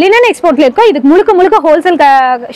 Linen எக்ஸ்போர்ட்ல இருக்கோம். இதுக்கு முழுக்க ஹோல்சேல்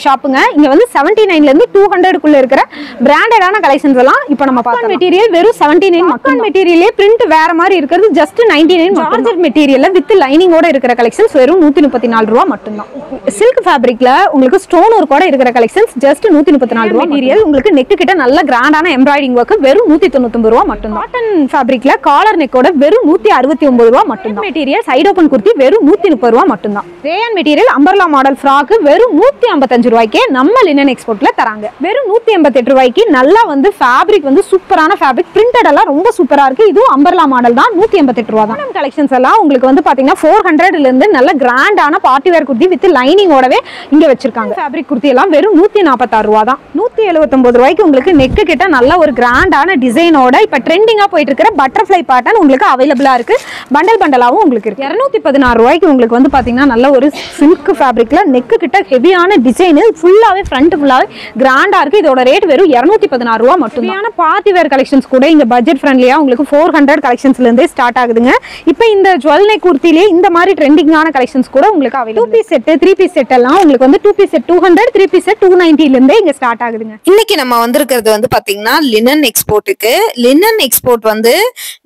ஷாப்புங்க. இங்க வந்து 79 ல இருந்து 200 குள்ள இருக்கிற பிராண்டடான கலெக்ஷன்ஸ் எல்லாம் இப்போ நம்ம பார்க்கலாம். மெட்டீரியல் வெறும் 79 மக்கள் மெட்டீரியலே பிரிண்ட் வேற மாதிரி இருக்கிறது ஜஸ்ட் 99. ஜார்ஜெட் மெட்டீரியல்ல வித் லைனிங்கோட இருக்கிற கலெக்ஷன்ஸ் வெறும் 134 ரூபாய் மட்டும்தான். சில்க் ஃபேப்ரிக்ல உங்களுக்கு ஸ்டோன் ஒர்க்கோட இருக்கிற கலெக்ஷன்ஸ் ஜஸ்ட் 134 ரூபாய். மெட்டீரியல் உங்களுக்கு நெக் கிட்ட நல்ல கிராண்டான எம்ப்ராய்டிங் ஒர்க் வெறும் 199 ரூபாய் மட்டும்தான். காட்டன் ஃபேப்ரிக்ல காலர் நெக்கோட வெறும் 169 ரூபாய் மட்டும்தான். மெட்டீரியல் சைடு ஓபன் குர்த்தி வெறும் 130 ரூபாய் மட்டும்தான். Ryan material umbrella model frock வெறும் 155 ரூபாய்க்கே நம்ம லினன் எக்ஸ்போர்ட்ல தராங்க. வெறும் 188 ரூபாய்க்கு நல்லா வந்து ஃபேப்ரிக் வந்து சூப்பரான ஃபேப்ரிக், பிரிண்டட் எல்லாம் ரொம்ப சூப்பரா இருக்கு. இதுவும் அம்பர்லா மாடல் தான், 188 ரூபாய் தான். கலெக்ஷன்ஸ் எல்லாம் உங்களுக்கு வந்து பாத்தீங்கன்னா 400 ல இருந்து நல்ல கிராண்டான பார்ட்டி வேர் குர்த்தி வித் லைனிங்கோடவே இங்க வச்சிருக்காங்க. ஃபேப்ரிக் குர்த்தி எல்லாம் வெறும் 146 ரூபாய் தான். 179 ரூபாய்க்கு உங்களுக்கு நெக் கிட்ட நல்ல ஒரு கிராண்டான டிசைனோட இப்ப ட்ரெண்டிங்கா போயிட்டு இருக்கிற பட்டர்ஃப்ளை பேட்டர்ன் உங்களுக்கு அவைலபிளா இருக்கு. பண்டல் பண்டலாவும் உங்களுக்கு இருக்கு. 216 ரூபாய்க்கு உங்களுக்கு வந்து பாத்தீங்கன்னா நல்ல ஒரு சில்க் ஃபேப்ரிக்ல நெக் கிட்ட ஹெவியான டிசைன் ஃபுல்லாவே ஃப்ரண்ட் ஃபுல்லாவே கிராண்டா இருக்கு. இதோட ரேட் வெறும் 216 ரூபாய் மட்டும். பார்ட்டி வேர் கலெக்ஷன்ஸ் கூட இங்க பட்ஜெட் ஃப்ரெண்ட்லியா உங்களுக்கு 400 கலெக்ஷன்ஸ்ல இருந்தே ஸ்டார்ட் ஆகுதுங்க. இப்போ இந்த ஜுவல் நெக் குர்த்திலே இந்த மாதிரி ட்ரெண்டிங்கான கலெக்ஷன்ஸ் கூட உங்களுக்கு available. 2 piece set 3 piece set எல்லாம் உங்களுக்கு வந்து 2 பீஸ் செட் 200, 3 பீஸ் செட் 290 ல இருந்தே இங்க ஸ்டார்ட் ஆகுதுங்க. இன்னைக்கு நம்ம வந்திருக்கிறது வந்து பாத்தீங்கன்னா லினன் எக்ஸ்போர்ட்டுக்கு. லினன் எக்ஸ்போர்ட் வந்து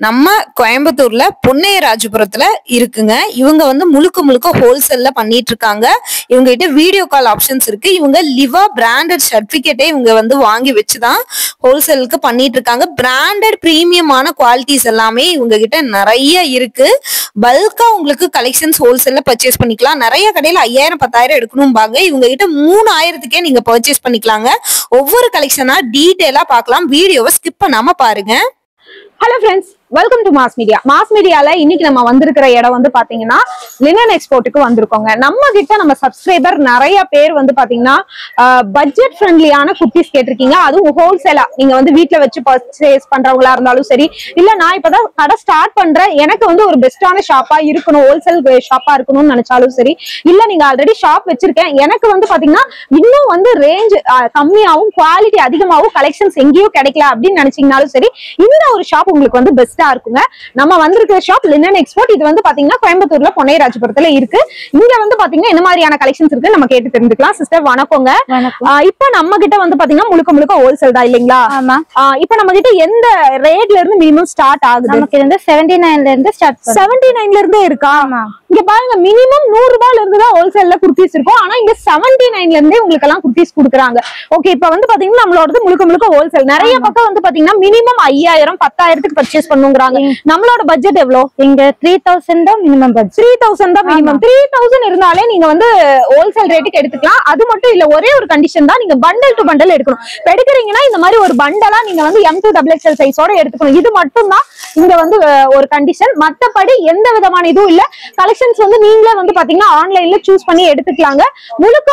நம்ம கோயம்புத்தூர்ல பொன்னையராஜபுரத்துல இருக்குங்க. இவங்க வந்து முழுக்க ஹோல்சேல்ல பண்ணிட்டு இருக்காங்க. இவங்க கிட்ட வீடியோ கால் ஆப்ஷன்ஸ் இருக்கு. இவங்க லிவா பிராண்டட் சர்டிபிகேட்டே இவங்க வந்து வாங்கி வச்சுதான் ஹோல்சேலுக்கு பண்ணிட்டு இருக்காங்க. பிராண்டட் பிரீமியமான குவாலிட்டிஸ் எல்லாமே இவங்க கிட்ட நிறைய இருக்கு. பல்கா உங்களுக்கு கலெக்ஷன்ஸ் ஹோல்சேல்ல பர்ச்சேஸ் பண்ணிக்கலாம். நிறைய கடையில 5000 10,000 எடுக்கணும்பாங்க. இவங்க கிட்ட 3000க்கே நீங்க பர்ச்சேஸ் பண்ணிக்கலாங்க. ஒவ்வொரு கலெக்ஷனா டீடைலா பார்க்கலாம். வீடியோவை ஸ்கிப் பண்ணாம பாருங்க. Hello friends, welcome to mass media. Mass மீடியால இன்னைக்கு நம்ம வந்திருக்கிற இடம் வந்து பாத்தீங்கன்னா லினன் எக்ஸ்போர்ட்டுக்கு வந்திருக்கோங்க. நம்ம கிட்ட நம்ம சப்ஸ்கிரைபர் நிறைய பேர் வந்து பாத்தீங்கன்னா பட்ஜெட் ஃப்ரெண்ட்லியான குர்த்திஸ் கேட்டிருக்கீங்க. அதுவும் ஹோல்சேலா நீங்க வந்து வீட்டுல வச்சு பர்ச்சேஸ் பண்றவங்களா இருந்தாலும் சரி, இல்ல நான் இப்பதான் கடை ஸ்டார்ட் பண்றேன், எனக்கு வந்து ஒரு பெஸ்டான ஷாப்பா இருக்கணும், ஹோல்சேல் ஷாப்பா இருக்கணும்னு நினைச்சாலும் சரி, இல்ல நீங்க ஆல்ரெடி ஷாப் வச்சிருக்கேன், எனக்கு வந்து பாத்தீங்கன்னா இன்னும் வந்து ரேஞ்ச் கம்மியாவும் குவாலிட்டி அதிகமாகவும் கலெக்ஷன்ஸ் எங்கேயும் கிடைக்கல அப்படின்னு நினைச்சீங்கனாலும் சரி, இந்த ஒரு ஷாப் உங்களுக்கு வந்து பெஸ்டா இருக்குங்க. நம்ம வந்திருக்கிற ஷாப் லினன் எக்ஸ்போர்ட். இது வந்து பாத்தீங்கன்னா கோயம்புத்தூர்ல பொன்னையராஜபுரத்துல இருக்கு. இங்க வந்து பாத்தீங்கன்னா என்ன மாதிரியான கலெக்ஷன்ஸ் இருக்கு நம்ம கேட்டு தெரிஞ்சுக்கலாம். சிஸ்டர் வணக்கங்க. இப்ப நம்ம கிட்ட வந்து பாத்தீங்கன்னா முழுக்க ஹோல்சேல் தான் இல்லைங்களா? இப்ப நம்ம கிட்ட எந்த ரேட்ல இருந்து மினிமம் ஸ்டார்ட் ஆகுது? நமக்கு வந்து 79 ல இருந்து ஸ்டார்ட். 79 ல இருந்தே இருக்கா? இங்க பாருங்க, மினிமம் 100 ரூபாயில இருந்து தான் ஹோல்சேல்ல குர்த்திஸ் இருக்கும். ஆனா இங்க 79 ல இருந்தே உங்களுக்கு எல்லாம் குர்த்திஸ் கொடுக்குறாங்க. ஓகே, இப்ப வந்து பாத்தீங்கன்னா நம்மளோட முழுக்க ஹோல்சேல். நிறைய பக்கம் வந்து பாத்தீங்கன்னா மினிமம் 5000 10,000க்கு பர்ச்சேஸ் பண்ணுங்கறாங்க. நம்மளோட பட்ஜெட் எவ்வளவு? இங்க 3000 தான் மினிமம் பட்ஜெட். 3000 தான் மினிமம். 3000 இருந்தாலே நீங்க வந்து ஹோல்சேல் ரேட்டுக்கு எடுத்துக்கலாம். அது மட்டும் இல்ல, ஒரே ஒரு கண்டிஷன் தான், நீங்க பண்டல் டு பண்டல் எடுக்கணும். இப்ப எடுக்கிறீங்கன்னா இந்த மாதிரி ஒரு பண்டலா நீங்க வந்து M2 XXL சைஸோட எடுத்துக்கணும். இது மட்டும் தான் இங்க வந்து ஒரு கண்டிஷன். மத்தபடி எந்த விதமான இதுவும் இல்ல. கலெக்ஷன்ஸ் வந்து நீங்களே வந்து பாத்தீங்கன்னா ஆன்லைன்ல சூஸ் பண்ணி எடுத்துக்கலாங்க.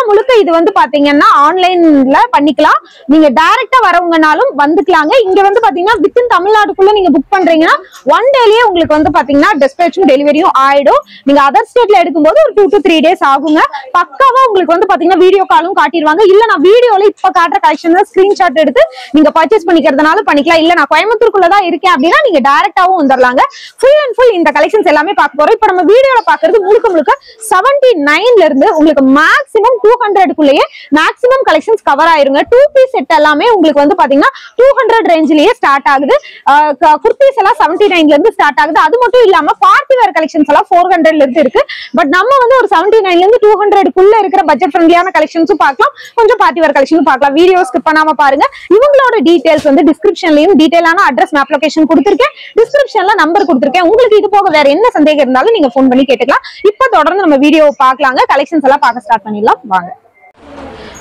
முழுக்க இது வந்து பாத்தீங்கன்னா ஆன்லைன்ல பண்ணிக்கலாம். நீங்க டைரக்டா வரவங்கனாலும் வந்துக்கலாங்க. இங்க வந்து பாத்தீங்கன்னா வித்தின் தமிழ்நாடுக்குள்ள நீங்க புக் பண்றீங்கன்னா 1 டேலயே உங்களுக்கு வந்து பாத்தீங்கன்னா டிஸ்பேச்சும் டெலிவரியும் ஆயிடும். நீங்க அதர் ஸ்டேட்ல எடுக்கும்போது ஒரு 2 to 3 days ஆகுங்க. பக்காவா உங்களுக்கு வந்து பாத்தீங்கன்னா வீடியோ காலும் காட்டிடுவாங்க. இல்ல நான் வீடியோல இப்ப காட்டுற கலெக்ஷன் ஸ்கிரீன்ஷாட் எடுத்து நீங்க பர்ச்சேஸ் பண்ணிக்கிறதுனால பண்ணிக்கலாம். இல்ல நான் கோயம்புத்தூருக்குள்ளதான் இருக்கேன் அப்படின்னா நீங்க டைரக்டாவும் வந்துடலாங்க. ஃபுல் அண்ட் ஃபுல் இந்த கலெக்ஷன்ஸ் எல்லாமே பார்க்க போறோம். இப்ப நம்ம வீடியோல பாக்குறது முழுக்க 79 ல இருந்து உங்களுக்கு மேக்ஸிமம் 200க்குள்ளேயே மேக்ஸிமம் கலெக்ஷன்ஸ் கவர் ஆயிருங்க. 2 பீஸ் செட் எல்லாமே உங்களுக்கு வந்து பாத்தீங்கன்னா 200 ரேஞ்சிலேயே ஸ்டார்ட் ஆகுது. குர்த்திஸ் எல்லாம் 79 ல இருந்து ஸ்டார்ட் ஆகுது. அது மட்டும் இல்லாம பார்ட்டி வேர் கலெக்ஷன்ஸ் எல்லாம் 400 ல இருந்து இருக்கு. பட் நம்ம வந்து ஒரு 79 ல இருந்து 200க்குள்ள இருக்கிற பட்ஜெட் ஃப்ரெண்ட்லியான கலெக்ஷன்ஸும் பார்க்கலாம், கொஞ்சம் பார்ட்டி வேர் கலெக்ஷனும் பார்க்கலாம். வீடியோ ஸ்கிப் பண்ணாம பாருங்க. இவங்களோட டீடைல்ஸ் வந்து டிஸ்கிரிப்ஷன்லயும் டீடைலான அட்ரஸ் மேப் லொகேஷன் கொடுத்திருக்கேன், டிஸ்கிரிப்ஷன்ல நம்பர் கொடுத்திருக்கேன். உங்களுக்கு இது போக வேற என்ன சந்தேகம் இருந்தாலும் நீங்க போன் பண்ணி கேட்டுக்கலாம். இப்ப தொடர்ந்து நம்ம வீடியோ பார்க்கலாங்க. கலெக்ஷன்ஸ் எல்லாம் பார்க்க ஸ்டார்ட் பண்ணிடலாம் வாங்க.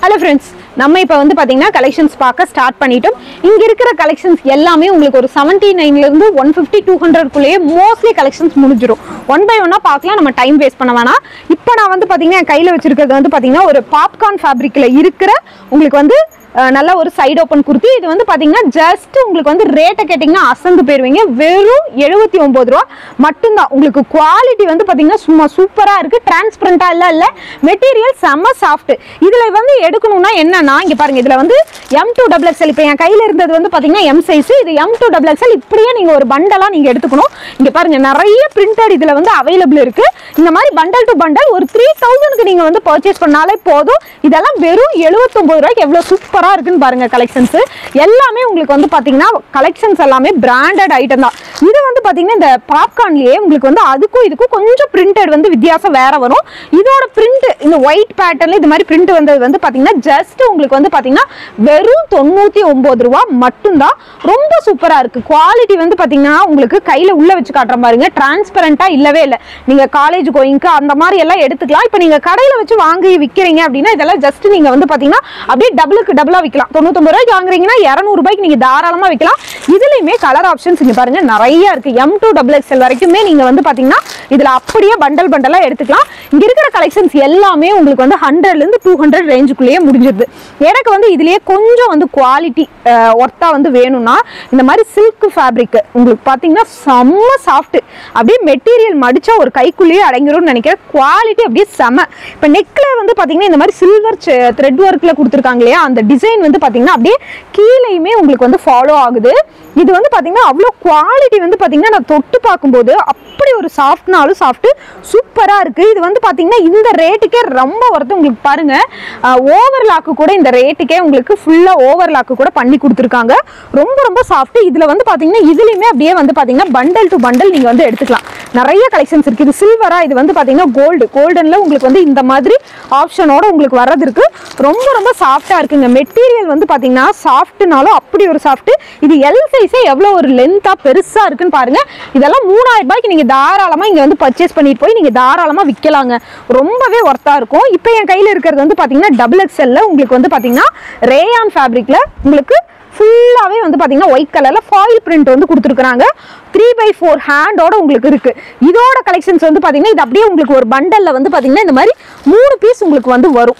ஹலோ ஃப்ரெண்ட்ஸ், நம்ம இப்போ வந்து பாத்தீங்கன்னா கலெக்ஷன்ஸ் பார்க்க ஸ்டார்ட் பண்ணிட்டோம். இங்க இருக்கிற கலெக்ஷன்ஸ் எல்லாமே உங்களுக்கு ஒரு 79 ல இருந்து 150 200க்குள்ளேயே மோஸ்ட்லி கலெக்ஷன்ஸ் முடிஞ்சிடும். 1 by 1 பார்க்கலாம், நம்ம டைம் வேஸ்ட் பண்ண வேணாம். இப்போ நான் வந்து பாத்தீங்கன்னா கையில வச்சிருக்கிறது வந்து பாத்தீங்கன்னா ஒரு பாப்கார்ன் ஃபேப்ரிக்ல இருக்கிற உங்களுக்கு வந்து நல்ல ஒரு சைடு ஓப்பன் குர்த்தி. இது வந்து பாத்தீங்கன்னா ஜஸ்ட் உங்களுக்கு வந்து ரேட்டை கேட்டீங்கன்னா அசந்து போயிருவீங்க. வெறும் 79 ரூபா மட்டும்தான். உங்களுக்கு குவாலிட்டி வந்து பாத்தீங்கன்னா சும்மா சூப்பரா இருக்கு. டிரான்ஸ்பரண்டா இல்ல மெட்டீரியல் செம்ம சாஃப்ட். இதுல வந்து எடுக்கணும்னா என்னன்னா இங்க பாருங்க, இதுல வந்து M2XXL இப்ப என் கையில இருந்தது வந்து பாத்தீங்கன்னா M சைஸ். இது M2XXL இப்படியே நீங்க ஒரு பண்டலா நீங்க எடுத்துக்கணும். இங்க பாருங்க நிறைய பிரிண்டட் இதுல வந்து அவைலபிள் இருக்கு. இந்த மாதிரி பண்டல் டு பண்டல் ஒரு 3000க்கு நீங்க வந்து பர்ச்சேஸ் பண்ணாலே போதும். இதெல்லாம் வெறும் 79 ரூபாய்க்கு எவ்வளவு சூப்பரா இருக்குன்னு பாருங்க. கலெக்ஷன்ஸ் எல்லாமே உங்களுக்கு வந்து பாத்தீங்கன்னா கலெக்ஷன்ஸ் எல்லாமே பிராண்டட் ஐட்டம் தான். இது வந்து பாத்தீங்கன்னா இந்த பாப்கார்ன்லயே உங்களுக்கு வந்து அதுக்கும் இதுக்கும் கொஞ்சம் பிரிண்டட் வந்து வித்தியாசம் வேற வரும். இதோட பிரிண்ட் இந்த ஒயிட் பேட்டர்ன்ல இது மாதிரி பிரிண்ட் வந்தது வந்து பாத்தீங்கன்னா ஜஸ்ட் உங்களுக்கு வந்து பாத்தீங்கன்னா வெறும் 99 ரூபா மட்டும்தான். ரொம்ப சூப்பரா இருக்கு. குவாலிட்டி வந்து பாத்தீங்கன்னா உங்களுக்கு கையில உள்ள வச்சு காட்டுற பாருங்க. டிரான்ஸ்பரண்டா இல்லவே இல்லை. நீங்க காலேஜ் கோயிங்க்கு அந்த மாதிரி எல்லாம் எடுத்துக்கலாம். இப்ப நீங்க கடையில வச்சு வாங்கி விக்கிறீங்க அப்படின்னா இதெல்லாம் ஜஸ்ட் நீங்க வந்து பாத்தீங்கன்னா அப்படியே டபுளுக்கு டபுளா விற்கலாம். 99 ரூபாய்க்கு வாங்குறீங்கன்னா 200 ரூபாய்க்கு நீங்க தாராளமா விற்கலாம். இதுலயுமே கலர் ஆப்ஷன்ஸ் இங்க பாருங்க நிறைய இருக்கு. M2XXL வரைக்குமே நீங்க வந்து பாத்தீங்கன்னா இதுல அப்படியே பண்டல் பண்டலா எடுத்துக்கலாம். இங்க இருக்கிற கலெக்ஷன்ஸ் எல்லாமே உங்களுக்கு வந்து 100ல இருந்து 200 ரேஞ்சுக்குள்ளேயே முடிஞ்சிருது. எனக்கு வந்து இதுலயே கொஞ்சம் வந்து குவாலிட்டி ஒர்த்தா வந்து வேணும்னா இந்த மாதிரி சில்க் ஃபேப்ரிக் உங்களுக்கு பாத்தீங்கன்னா செம்ம சாஃப்ட். அப்படியே மெட்டீரியல் மடிச்சா ஒரு கைக்குள்ளேயே அடங்கிரும்னு நினைக்கிறேன். குவாலிட்டி அப்படியே செம. இப்ப நெக்ல வந்து பாத்தீங்கன்னா இந்த மாதிரி சில்வர் த்ரெட் ஒர்க்ல கொடுத்துருக்காங்க இல்லையா, அந்த டிசைன் வந்து பாத்தீங்கன்னா அப்படியே கீழேயுமே உங்களுக்கு வந்து ஃபாலோ ஆகுது. இது வந்து பாத்தீங்கன்னா அவ்வளோ குவாலிட்டி வந்து பாத்தீங்கன்னா நான் தொட்டு பார்க்கும்போது அப்படி ஒரு சாஃப்ட்னாலும் சாஃப்ட் சூப்பரா இருக்கு. இது வந்து பாத்தீங்கன்னா இந்த ரேட்டுக்கே ரொம்ப ஒர்த்து. உங்களுக்கு பாருங்க ஓவர்லாக்கு கூட இந்த ரேட்டுக்கே உங்களுக்கு ஃபுல்லா ஓவர்லாக்கு கூட பண்ணி கொடுத்துருக்காங்க. ரொம்ப ரொம்ப சாஃப்ட். இதுல வந்து பாத்தீங்கன்னா இதுலயுமே அப்படியே வந்து பாத்தீங்கன்னா பண்டல் டு பண்டல் நீங்க வந்து எடுத்துக்கலாம். நிறைய கலெக்ஷன்ஸ் இருக்கு. இது சில்வரா, இது வந்து பாத்தீங்கன்னா கோல்டன்ல உங்களுக்கு வந்து இந்த மாதிரி ஆப்ஷனோட உங்களுக்கு வர்றது இருக்கு. ரொம்ப ரொம்ப சாஃப்டா இருக்குங்க. மெட்டீரியல் வந்து பாத்தீங்கன்னா சாஃப்ட்னாலும் அப்படி ஒரு சாஃப்ட். இது எல் சைஸே எவ்வளவு ஒரு லென்த்தா பெருசா இருக்குன்னு பாருங்க. இதெல்லாம் 3000 ரூபாய்க்கு நீங்க தாராளமா இங்க வந்து பர்ச்சேஸ் பண்ணிட்டு போய் நீங்க தாராளமா விற்கலாங்க. ரொம்பவே ஒர்த்தா இருக்கும். இப்போ என் கையில இருக்கிறது வந்து பாத்தீங்கன்னா XXL உங்களுக்கு வந்து பாத்தீங்கன்னா ரேயான் ஃபேப்ரிக்ல உங்களுக்கு ஃபுல்லாவே வந்து பாத்தீங்கன்னா ஒயிட் கலர்ல ஃபாயில் பிரிண்ட் வந்து கொடுத்துருக்காங்க. 3/4 ஹேண்டோட உங்களுக்கு இருக்கு. இதோட கலெக்ஷன்ஸ் வந்து பாத்தீங்கன்னா இது அப்படியே உங்களுக்கு ஒரு பண்டல்ல வந்து பாத்தீங்கன்னா இந்த மாதிரி 3 பீஸ் உங்களுக்கு வந்து வரும்.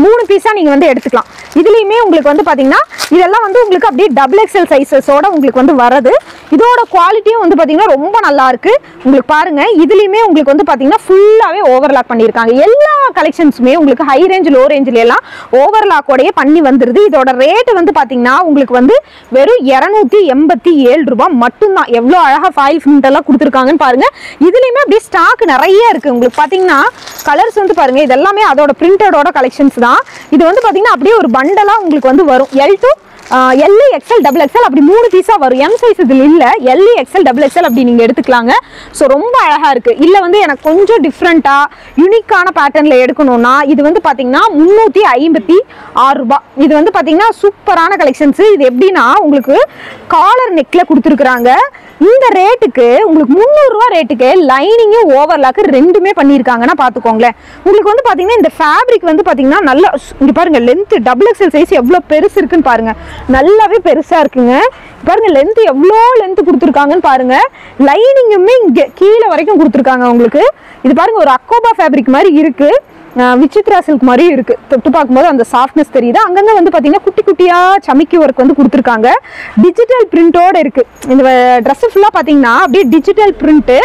3 பீஸா நீங்க வந்து எடுத்துக்கலாம். இதுலயுமே உங்களுக்கு வந்து பாத்தீங்கன்னா இதெல்லாம் வந்து உங்களுக்கு அப்படியே XXL சைஸஸோட உங்களுக்கு வந்து வரது. இதோட குவாலிட்டியும் வந்து பாத்தீங்கன்னா ரொம்ப நல்லா இருக்கு. உங்களுக்கு பாருங்க இதுலயுமே உங்களுக்கு வந்து பாத்தீங்கன்னா ஃபுல்லாவே ஓவர்லாக் பண்ணிருக்காங்க. எல்லா கலெக்ஷன்ஸுமே உங்களுக்கு ஹை ரேஞ்ச் லோ ரேஞ்ச்ல எல்லாம் ஓவர்லாக்கோடயே பண்ணி வந்துருது. இதோட ரேட் வந்து பாத்தீங்கன்னா உங்களுக்கு வந்து வெறும் 287 ரூபாய் மட்டும்தான். எவ்வளவு அழகா ஃபாயில் பிரிண்ட் எல்லாம் கொடுத்துருக்காங்கன்னு பாருங்க. இதுலயுமே அப்படியே ஸ்டாக் நிறைய இருக்கு. உங்களுக்கு பாத்தீங்கன்னா கலர்ஸ் வந்து பாருங்க இதெல்லாமே அதோட பிரிண்டடோட கலெக்ஷன்ஸ் தான். இது வந்து பாத்தீங்கன்னா அப்படியே ஒரு பண்டலா உங்களுக்கு வந்து வரும். L2 LE XL XXL அப்படி 3 பீஸா வரும். M சைஸ் இதுல இல்ல. LE XL XXL அப்படி நீங்க எடுத்துக்கலாங்க. சோ ரொம்ப அழகா இருக்கு. இல்ல வந்து எனக்கு கொஞ்சம் டிஃபரெண்டா யூனிக்கான பேட்டர்ன்ல எடுக்கணும்னா இது வந்து பாத்தீங்கன்னா 356 ரூபாய். இது வந்து பாத்தீங்கன்னா சூப்பரான கலெக்ஷன்ஸ். இது எப்படின்னா உங்களுக்கு காலர் நெக்ல கொடுத்துருக்காங்க. இந்த ரேட்டுக்கு உங்களுக்கு 300 ரூபாய் ரேட்டுக்கு லைனிங் ஓவர்லாக் ரெண்டுமே பண்ணிருக்காங்கன்னா பாத்துக்கோங்களேன். உங்களுக்கு வந்து பாத்தீங்கன்னா இந்த ஃபேப்ரிக் வந்து பாத்தீங்கன்னா நல்ல இங்க பாருங்க லென்த் XXL சைஸ் எவ்வளவு பெருசு இருக்குன்னு பாருங்க. நல்லாவே பெருசா இருக்குங்க. பாருங்க லென்த் எவ்வளோ லென்த் கொடுத்துருக்காங்கன்னு பாருங்க. லைனிங்குமே இங்க கீழே வரைக்கும் கொடுத்துருக்காங்க உங்களுக்கு. இது பாருங்க ஒரு அக்கோபா ஃபேப்ரிக் மாதிரி இருக்கு. விசித்ரா சில்க் மாதிரி இருக்கு. தொட்டு பார்க்கும்போது அந்த சாஃப்ட்னஸ் தெரியுது. அங்கங்க வந்து பாத்தீங்கன்னா குட்டி குட்டியா சமிக்கி ஒர்க் வந்து கொடுத்துருக்காங்க. டிஜிட்டல் பிரிண்டோட இருக்கு. இந்த ட்ரெஸ் ஃபுல்லா பாத்தீங்கன்னா அப்படியே டிஜிட்டல் பிரிண்ட்.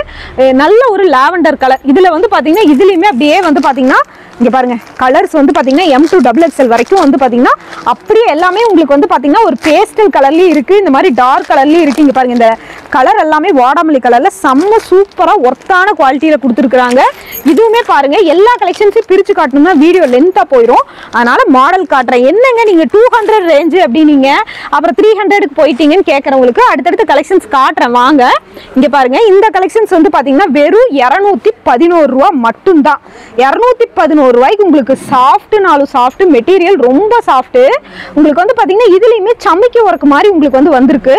நல்ல ஒரு லாவெண்டர் கலர். இதுல வந்து பாத்தீங்கன்னா இதுலயுமே அப்படியே வந்து பாத்தீங்கன்னா இங்க பாருங்க கலர்ஸ் வந்து பாத்தீங்கன்னா M2XXL வரைக்கும் வந்து பாத்தீங்கன்னா அப்படியே எல்லாமே உங்களுக்கு வந்து பாத்தீங்கன்னா ஒரு பேஸ்டல் கலர்லயும் இருக்கு. இந்த மாதிரி டார்க் கலர்லயும் இருக்கு. இங்க பாருங்க இந்த கலர் எல்லாமே வாடாமல்லி கலர்ல செம்ம சூப்பரா ஒர்த்தான குவாலிட்டியில கொடுத்துருக்காங்க. இதுவுமே பாருங்க எல்லா கலெக்ஷன்ஸையும் பிரிச்சு காட்டணும்னா வீடியோ லென்த்தா போயிடும். அதனால மாடல் காட்டுறேன். என்னங்க நீங்க 200 ரேஞ்சு அப்படின்னீங்க அப்புறம் 300க்கு போயிட்டீங்கன்னு கேட்கறவங்களுக்கு அடுத்தடுத்த கலெக்ஷன்ஸ் காட்டுறேன் வாங்க. இங்க பாருங்க இந்த கலெக்ஷன்ஸ் வந்து பாத்தீங்கன்னா வெறும் 211 ரூபாய் மட்டும்தான். 211 ரூபாய்க்கு உங்களுக்கு சாஃப்ட்னாலும் சாஃப்ட். மெட்டீரியல் ரொம்ப சாஃப்ட். உங்களுக்கு வந்து பாத்தீங்கன்னா இதுலயுமே சமிக்கி ஒர்க் மாதிரி உங்களுக்கு வந்து வந்திருக்கு.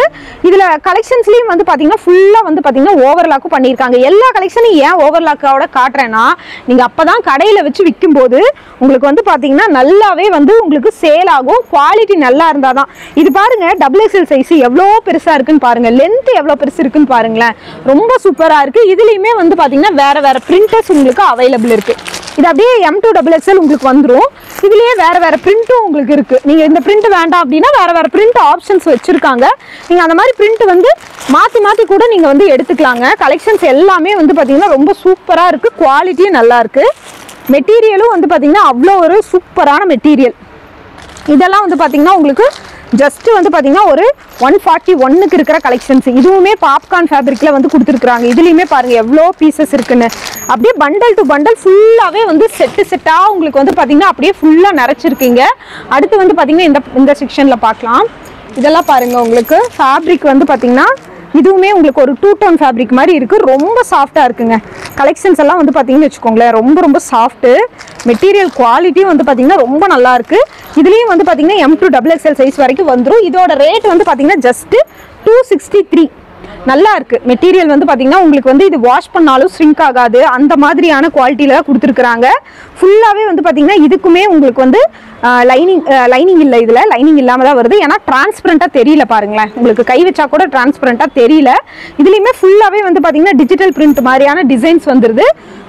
இதுல கலெக்ஷன்ஸ்லயும் வந்து பாத்தீங்கன்னா ஃபுல்லா வந்து பாத்தீங்கன்னா ஓவர்லாக்கும் பண்ணிருக்காங்க. எல்லா கலெக்ஷனையும் ஏன் ஓவர்லாக்கோட காட்டுறேன்னா நீங்க அப்பதான் கடையில வச்சு விற்கும் போது உங்களுக்கு வந்து பாத்தீங்கன்னா நல்லாவே வந்து உங்களுக்கு சேல் ஆகும். குவாலிட்டி நல்லா இருந்தாதான். இது பாருங்க XXL சைஸ் எவ்வளவு பெருசா இருக்குன்னு பாருங்க. லென்த் எவ்வளவு பெருசு இருக்குன்னு பாருங்களேன். ரொம்ப சூப்பரா இருக்கு. இதுலயுமே வந்து பாத்தீங்கன்னா வேற வேற பிரிண்டர்ஸ் உங்களுக்கு அவைலபிள் இருக்கு. இது அப்படியே M2XXL உங்களுக்கு வந்துரும். இதுலயே வேற பிரிண்ட்டும் உங்களுக்கு இருக்கு. நீங்க இந்த பிரிண்ட் வேண்டாம் அப்படின்னா வேற பிரிண்ட் ஆப்ஷன்ஸ் வச்சிருக்காங்க. நீங்க அந்த மாதிரி பிரிண்ட் வந்து மாத்தி கூட நீங்க வந்து எடுத்துக்கலாங்க. கலெக்ஷன்ஸ் எல்லாமே வந்து பாத்தீங்கன்னா ரொம்ப சூப்பரா இருக்கு. குவாலிட்டியும் நல்லா இருக்கு. மெட்டீரியலும் வந்து பாத்தீங்கன்னா அவ்வளோ ஒரு சூப்பரான மெட்டீரியல். இதெல்லாம் வந்து பாத்தீங்கன்னா உங்களுக்கு ஜஸ்ட் வந்து பாத்தீங்கன்னா ஒரு 141க்கு இருக்கிற கலெக்ஷன்ஸ். இதுவுமே பாப்கார்ன் ஃபேப்ரிக்ல வந்து கொடுத்துருக்காங்க. இதுலயுமே பாருங்க எவ்வளோ பீசஸ் இருக்குன்னு. அப்படியே பண்டல் டு பண்டல் ஃபுல்லாவே வந்து செட்டா உங்களுக்கு வந்து பாத்தீங்கன்னா அப்படியே ஃபுல்லா நிறைச்சிருக்கீங்க. அடுத்து வந்து பாத்தீங்கன்னா இந்த செக்ஷன்ல பார்க்கலாம். இதெல்லாம் பாருங்க உங்களுக்கு ஃபேப்ரிக் வந்து பாத்தீங்கன்னா இதுவுமே உங்களுக்கு ஒரு 2 டோன் ஃபேப்ரிக் மாதிரி இருக்கு. ரொம்ப சாஃப்டா இருக்குங்க. கலெக்ஷன்ஸ் எல்லாம் வந்து பாத்தீங்கன்னு வச்சுக்கோங்களேன் ரொம்ப சாஃப்ட். மெட்டீரியல் குவாலிட்டியும் வந்து பாத்தீங்கன்னா ரொம்ப நல்லா இருக்கு. இதுலயும் வந்து பாத்தீங்கன்னா M2XXL சைஸ் வரைக்கும் வந்துரும். இதோட ரேட் வந்து பாத்தீங்கன்னா ஜஸ்ட் 263. நல்லா இருக்கு. மெட்டீரியல் வந்து பாத்தீங்கன்னா உங்களுக்கு வந்து இது வாஷ் பண்ணாலும் ஸ்ரிங்க் ஆகாது. அந்த மாதிரியான குவாலிட்டியில கொடுத்துருக்காங்க. ஃபுல்லாவே வந்து பாத்தீங்கன்னா இதுக்குமே உங்களுக்கு வந்து லைனிங் இல்லை. இதுல லைனிங் இல்லாம தான் வருது. ஏன்னா டிரான்ஸ்பரண்டா தெரியல பாருங்களேன். உங்களுக்கு கை வச்சா கூட டிரான்ஸ்பரண்டா தெரியல. இதுலயுமே ஃபுல்லாவே வந்து பாத்தீங்கன்னா டிஜிட்டல் பிரிண்ட் மாதிரியான டிசைன்ஸ் வந்துருது.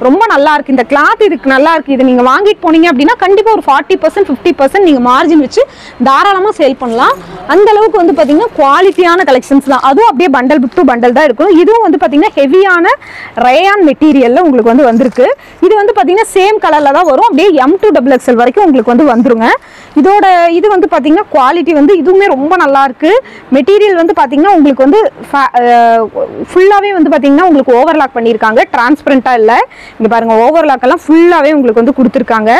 ரொம்ப நல்லா இருக்கு. இந்த கிளாத் இதுக்கு நல்லா இருக்கு. இது நீங்க வாங்கிட்டு போனீங்க அப்படின்னா கண்டிப்பா ஒரு 40% 50% நீங்க மார்ஜின் வச்சு தாராளமா சேல் பண்ணலாம். அந்த அளவுக்கு வந்து பாத்தீங்கன்னா குவாலிட்டியான கலெக்ஷன்ஸ் தான். அதுவும் அப்படியே பண்டல் டு பண்டல் தான் இருக்கும். இதுவும் வந்து பாத்தீங்கன்னா ஹெவியான ரயான் மெட்டீரியல்ல உங்களுக்கு வந்து வந்திருக்கு. இது வந்து பாத்தீங்கன்னா சேம் கலர்ல தான் வரும். அப்படியே M2XXL வரைக்கும் உங்களுக்கு வந்து வந்துருங்க. இதோட இது வந்து பாத்தீங்கன்னா குவாலிட்டி வந்து இதுவுமே ரொம்ப நல்லா இருக்கு. மெட்டீரியல் வந்து பாத்தீங்கன்னா உங்களுக்கு வந்து ஃபுல்லாவே வந்து பாத்தீங்கன்னா உங்களுக்கு ஓவர்லாக் பண்ணிருக்காங்க. டிரான்ஸ்பரண்டா இல்ல. இங்க பாருங்க ஓவர்லாக் எல்லாம் ஃபுல்லாவே உங்களுக்கு வந்து கொடுத்துருக்காங்க.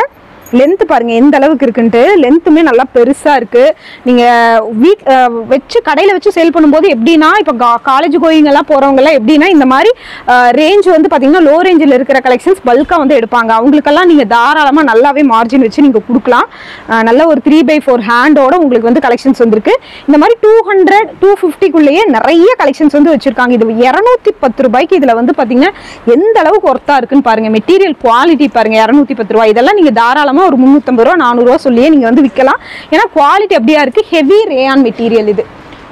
லென்த் பாருங்க எந்த அளவுக்கு இருக்குன்ட்டு. லென்த்துமே நல்லா பெருசா இருக்கு. நீங்க வச்சு கடையில வச்சு சேல் பண்ணும்போது எப்படின்னா இப்ப காலேஜ் கோயிங் எல்லாம் போறவங்க எல்லாம் எப்படின்னா இந்த மாதிரி ரேஞ்ச் வந்து பாத்தீங்கன்னா லோ ரேஞ்சில் இருக்கிற கலெக்ஷன்ஸ் பல்கா வந்து எடுப்பாங்க. அவங்களுக்கெல்லாம் நீங்க தாராளமா நல்லாவே மார்ஜின் வச்சு நீங்க கொடுக்கலாம். நல்ல ஒரு 3/4 ஹேண்டோட உங்களுக்கு வந்து கலெக்ஷன்ஸ் வந்திருக்கு. இந்த மாதிரி 200 250க்குள்ளேயே நிறைய கலெக்ஷன்ஸ் வந்து வச்சிருக்காங்க. இது 210 ரூபாய்க்கு இதுல வந்து பாத்தீங்கன்னா எந்த அளவுக்கு ஒர்த்தா இருக்குன்னு பாருங்க. மெட்டீரியல் குவாலிட்டி பாருங்க. 210 ரூபாய். இதெல்லாம் நீங்க தாராளமா ஒரு 350 ரூபா 400 ரூபா சொல்லியே நீங்க வந்து விற்கலாம். ஏன்னா குவாலிட்டி அப்படியா இருக்கு. ஹெவி ரேயான் மெட்டீரியல் இது.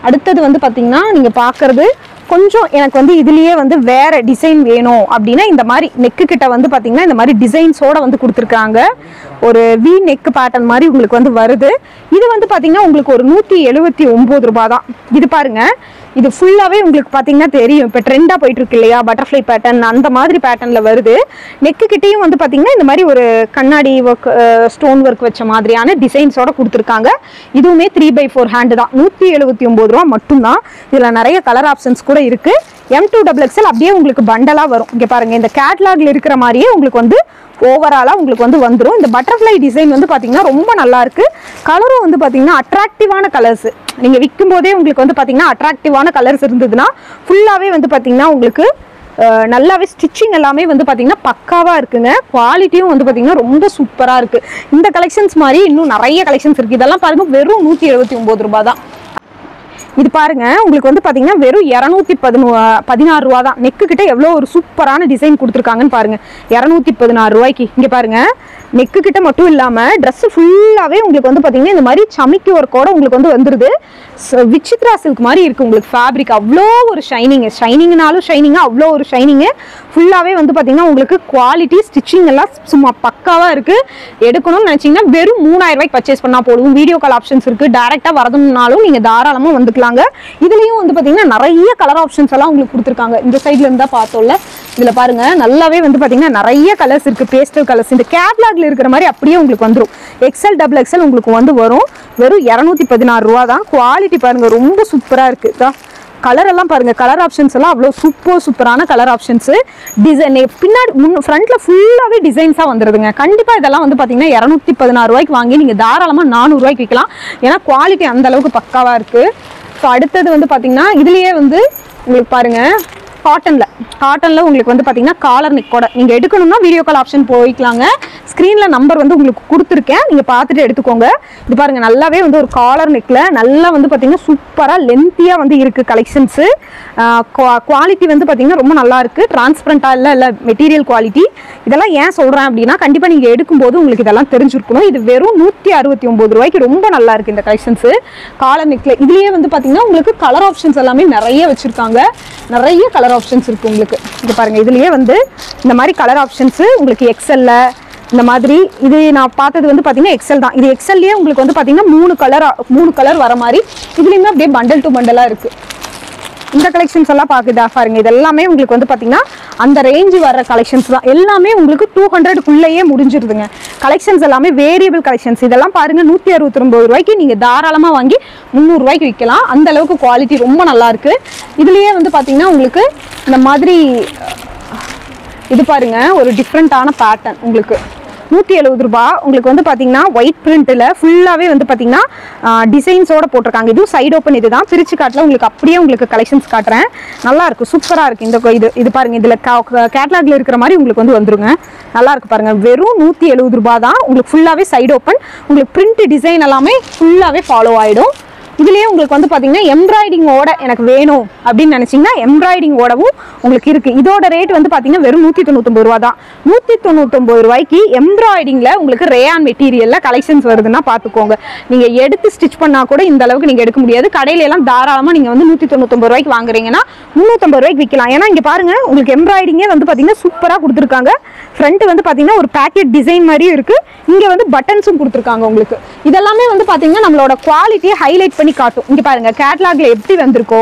அடுத்தது வந்து பாத்தீங்கன்னா நீங்க பாக்குறது கொஞ்சம் எனக்கு வந்து இதுலயே வந்து வேற டிசைன் வேணும் அப்படின்னா இந்த மாதிரி நெக்கு கிட்ட வந்து பாத்தீங்கன்னா இந்த மாதிரி டிசைன்ஸோட வந்து கொடுத்துருக்காங்க. ஒரு வி நெக் பேட்டர்ன் மாதிரி உங்களுக்கு வந்து வருது. இது வந்து பாத்தீங்கன்னா உங்களுக்கு ஒரு 179 ரூபாய் தான். இது பாருங்க இது ஃபுல்லாவே உங்களுக்கு பாத்தீங்கன்னா தெரியும். இப்ப ட்ரெண்டா போயிட்டு இருக்கு இல்லையா பட்டர்ஃப்ளை பேட்டர்ன் அந்த மாதிரி பேட்டர்ன்ல வருது. நெக்கு கிட்டையும் வந்து பாத்தீங்கன்னா இந்த மாதிரி ஒரு கண்ணாடி ஒர்க் ஸ்டோன் ஒர்க் வச்ச மாதிரியான டிசைன்ஸோட கொடுத்துருக்காங்க. இதுவுமே 3/4 ஹேண்ட் தான். 179 ரூபா மட்டும்தான். இதுல நிறைய கலர் ஆப்ஷன்ஸ் கூட இருக்கு. M2XXL அப்படியே உங்களுக்கு பண்டலா வரும். இங்க பாருங்க இந்த கேட்லாக்ல இருக்கிற மாதிரியே உங்களுக்கு வந்து ஓவராலா உங்களுக்கு வந்து வந்துரும். இந்த பட்டர்ஃப்ளை டிசைன் வந்து பாத்தீங்கன்னா ரொம்ப நல்லா இருக்கு. கலரும் வந்து பாத்தீங்கன்னா அட்ராக்டிவான கலர்ஸ். நீங்க விற்கும் போதே உங்களுக்கு வந்து பாத்தீங்கன்னா அட்ராக்டிவான கலர்ஸ் இருந்ததுன்னா ஃபுல்லாவே வந்து பாத்தீங்கன்னா உங்களுக்கு நல்லாவே ஸ்டிச்சிங் எல்லாமே வந்து பாத்தீங்கன்னா பக்காவா இருக்குங்க. குவாலிட்டியும் வந்து பாத்தீங்கன்னா ரொம்ப சூப்பரா இருக்கு. இந்த கலெக்ஷன்ஸ் மாதிரி இன்னும் நிறைய கலெக்ஷன்ஸ் இருக்கு. இதெல்லாம் பாருங்க வெறும் 179 ரூபாய் தான். இது பாருங்க உங்களுக்கு வந்து பாத்தீங்கன்னா வெறும் 216 ரூபா தான். நெக்கு கிட்ட எவ்வளவு ஒரு சூப்பரான டிசைன் கொடுத்துருக்காங்கன்னு பாருங்க. 216 ரூபாய்க்கு. இங்க பாருங்க நெக்கு கிட்ட மட்டும் இல்லாம ட்ரெஸ் ஃபுல்லாவே உங்களுக்கு வந்து பாத்தீங்கன்னா இந்த மாதிரி சமிக்கி ஒர்க்கோட உங்களுக்கு வந்து வந்துருது. விசித்ரா சில்க் மாதிரி இருக்கு உங்களுக்கு ஃபேப்ரிக். அவ்வளோ ஒரு ஷைனிங்னாலும் ஷைனிங்கா அவ்வளோ ஒரு ஷைனிங்கு. ஃபுல்லாவே வந்து பாத்தீங்கன்னா உங்களுக்கு குவாலிட்டி ஸ்டிச்சிங் எல்லாம் சும்மா பக்காவா இருக்கு. எடுக்கணும்னு நினைச்சீங்கன்னா வெறும் 3000 ரூபாய்க்கு பர்ச்சேஸ் பண்ணா போதும். வீடியோ கால் ஆப்ஷன்ஸ் இருக்கு. டைரக்டா வரதுனாலும் நீங்க தாராளமா வந்துக்கலாம். இதுலயும் வந்து பாத்தீங்கன்னா நிறைய கலர் ஆப்ஷன்ஸ் எல்லாம் உங்களுக்கு கொடுத்துருக்காங்க. இந்த சைட்ல இருந்தா பார்த்தோம்ல இதுல பாருங்க நல்லாவே வந்து பாத்தீங்கன்னா நிறைய கலர்ஸ் இருக்கு. பேஸ்டல் கலர்ஸ் இந்த கேட்லாக்ல இருக்கிற மாதிரி அப்படியே உங்களுக்கு வந்துரும். XL XXL உங்களுக்கு வந்து வரும். வெறும் 216 ரூபா தான். குவாலிட்டி பாருங்க ரொம்ப சூப்பரா இருக்கு. கலர் எல்லாம் பாருங்க. கலர் ஆப்ஷன்ஸ் எல்லாம் அவ்வளவு சூப்பரான கலர் ஆப்ஷன்ஸ். டிசைன் பின்னாடி ஃப்ரண்ட்ல ஃபுல்லாவே டிசைன்ஸா வந்துருதுங்க. கண்டிப்பா இதெல்லாம் வந்து பாத்தீங்கன்னா 216 ரூபாய்க்கு வாங்கி நீங்க தாராளமா 400 ரூபாய்க்கு விற்கலாம். ஏன்னா குவாலிட்டி அந்த அளவுக்கு பக்காவா இருக்கு. ஸோ அடுத்தது வந்து பாத்தீங்கன்னா இதுலயே வந்து உங்களுக்கு பாருங்க காட்டன்ல உங்களுக்கு வந்து பாத்தீங்கன்னா காலர் நெக்கோட நீங்க எடுக்கணும்னா வீடியோ கால் ஆப்ஷன் போய்க்கலாங்க. ஸ்கிரீன்ல நம்பர் வந்து உங்களுக்கு கொடுத்துருக்கேன். நீங்க பார்த்துட்டு எடுத்துக்கோங்க. இது பாருங்க நல்லாவே வந்து ஒரு காலர் நெக்ல நல்லா வந்து பாத்தீங்கன்னா சூப்பரா லென்த்தியா வந்து இருக்கு கலெக்ஷன்ஸ். குவாலிட்டி வந்து பாத்தீங்கன்னா ரொம்ப நல்லா இருக்கு. டிரான்ஸ்பரண்டா இல்ல மெட்டீரியல் குவாலிட்டி. இதெல்லாம் ஏன் சொல்றேன் அப்படின்னா கண்டிப்பா நீங்க எடுக்கும்போது உங்களுக்கு இதெல்லாம் தெரிஞ்சிருக்கணும். இது வெறும் 169 ரூபாய்க்கு ரொம்ப நல்லா இருக்கு இந்த கலெக்ஷன்ஸ். காலர் நெக்ல இதுலயே வந்து பாத்தீங்கன்னா உங்களுக்கு கலர் ஆப்ஷன்ஸ் எல்லாமே நிறைய வச்சிருக்காங்க. நிறைய கலர் ஆப்ஷன்ஸ் இருக்கு உங்களுக்கு. இங்க பாருங்க இதுலயே வந்து இந்த மாதிரி கலர் ஆப்ஷன்ஸ் உங்களுக்கு XL இந்த மாதிரி இது நான் பார்த்தது வந்து பாத்தீங்கன்னா எக்ஸல் தான். இது எக்ஸல்லயே உங்களுக்கு வந்து பாத்தீங்கன்னா மூணு கலர் வர மாதிரி இதுலயுமே அப்படியே பண்டல் டு பண்டலா இருக்கு. இந்த கலெக்ஷன்ஸ் எல்லாம் பாக்குதா பாருங்க, இது எல்லாமே உங்களுக்கு வந்து பாத்தீங்கன்னா அந்த ரேஞ்சு வர்ற கலெக்ஷன்ஸ் தான். எல்லாமே உங்களுக்கு 200க்குள்ளேயே முடிஞ்சிருதுங்க. கலெக்ஷன்ஸ் எல்லாமே வேரியபிள் கலெக்ஷன்ஸ். இதெல்லாம் பாருங்க 169 ரூபாய்க்கு நீங்க தாராளமா வாங்கி 300 ரூபாய்க்கு விற்கலாம். அந்த அளவுக்கு குவாலிட்டி ரொம்ப நல்லா இருக்கு. இதுலயே வந்து பாத்தீங்கன்னா உங்களுக்கு இந்த மாதிரி இது பாருங்க, ஒரு டிஃப்ரெண்டான பேட்டர்ன் உங்களுக்கு 170 ரூபாய். உங்களுக்கு வந்து பாத்தீங்கன்னா ஒயிட் பிரிண்ட்ல ஃபுல்லாவே வந்து பாத்தீங்கன்னா டிசைன்ஸோட போட்டிருக்காங்க. இதுவும் சைடு ஓப்பன். இதுதான் பிரிச்சு காட்டல, உங்களுக்கு அப்படியே உங்களுக்கு கலெக்ஷன்ஸ் காட்டுறேன். நல்லா இருக்கு, சூப்பரா இருக்கு. இந்த இது பாருங்க, இதுல கேட்லாக்ல இருக்கிற மாதிரி உங்களுக்கு வந்து வந்துருங்க. நல்லா இருக்கு பாருங்க. வெறும் 170 ரூபாய் தான். உங்களுக்கு ஃபுல்லாவே சைடு ஓப்பன். உங்களுக்கு பிரிண்ட் டிசைன் எல்லாமே ஃபுல்லாவே ஃபாலோ ஆயிடும். இதுலயே உங்களுக்கு வந்து பாத்தீங்கன்னா எம்ப்ராய்டிங்கோட எனக்கு வேணும் அப்படின்னு நினைச்சீங்கன்னா எம்ப்ராய்டிங்கோடவும் உங்களுக்கு இருக்கு. இதோட ரேட் வந்து பாத்தீங்கன்னா வெறும் 199 ரூபா தான். 199 ரூபாய்க்கு எம்ப்ராய்டிங்ல உங்களுக்கு ரேயான் மெட்டீரியல்ல கலெக்ஷன்ஸ் வருதுன்னா பாத்துக்கோங்க. நீங்க எடுத்து ஸ்டிச் பண்ணா கூட இந்த அளவுக்கு நீங்க எடுக்க முடியாது. கடையில எல்லாம் தாராளமா நீங்க வந்து 199 ரூபாய்க்கு வாங்குறீங்கன்னா 350 ரூபாய்க்கு விற்கலாம். ஏன்னா இங்க பாருங்க, உங்களுக்கு எம்ப்ராய்டிங்கே வந்து பாத்தீங்கன்னா சூப்பரா கொடுத்துருக்காங்க. ஃப்ரண்ட் வந்து பாத்தீங்கன்னா ஒரு பேக்கெட் டிசைன் மாதிரியும் இருக்கு. இங்க வந்து பட்டன்ஸும் கொடுத்துருக்காங்க உங்களுக்கு. இதெல்லாமே வந்து பாத்தீங்கன்னா நம்மளோட குவாலிட்டியை ஹைலைட் பண்ணி காட்டும். இங்க பாருங்க, கேட்லாக்ல எப்படி வந்திருக்கோ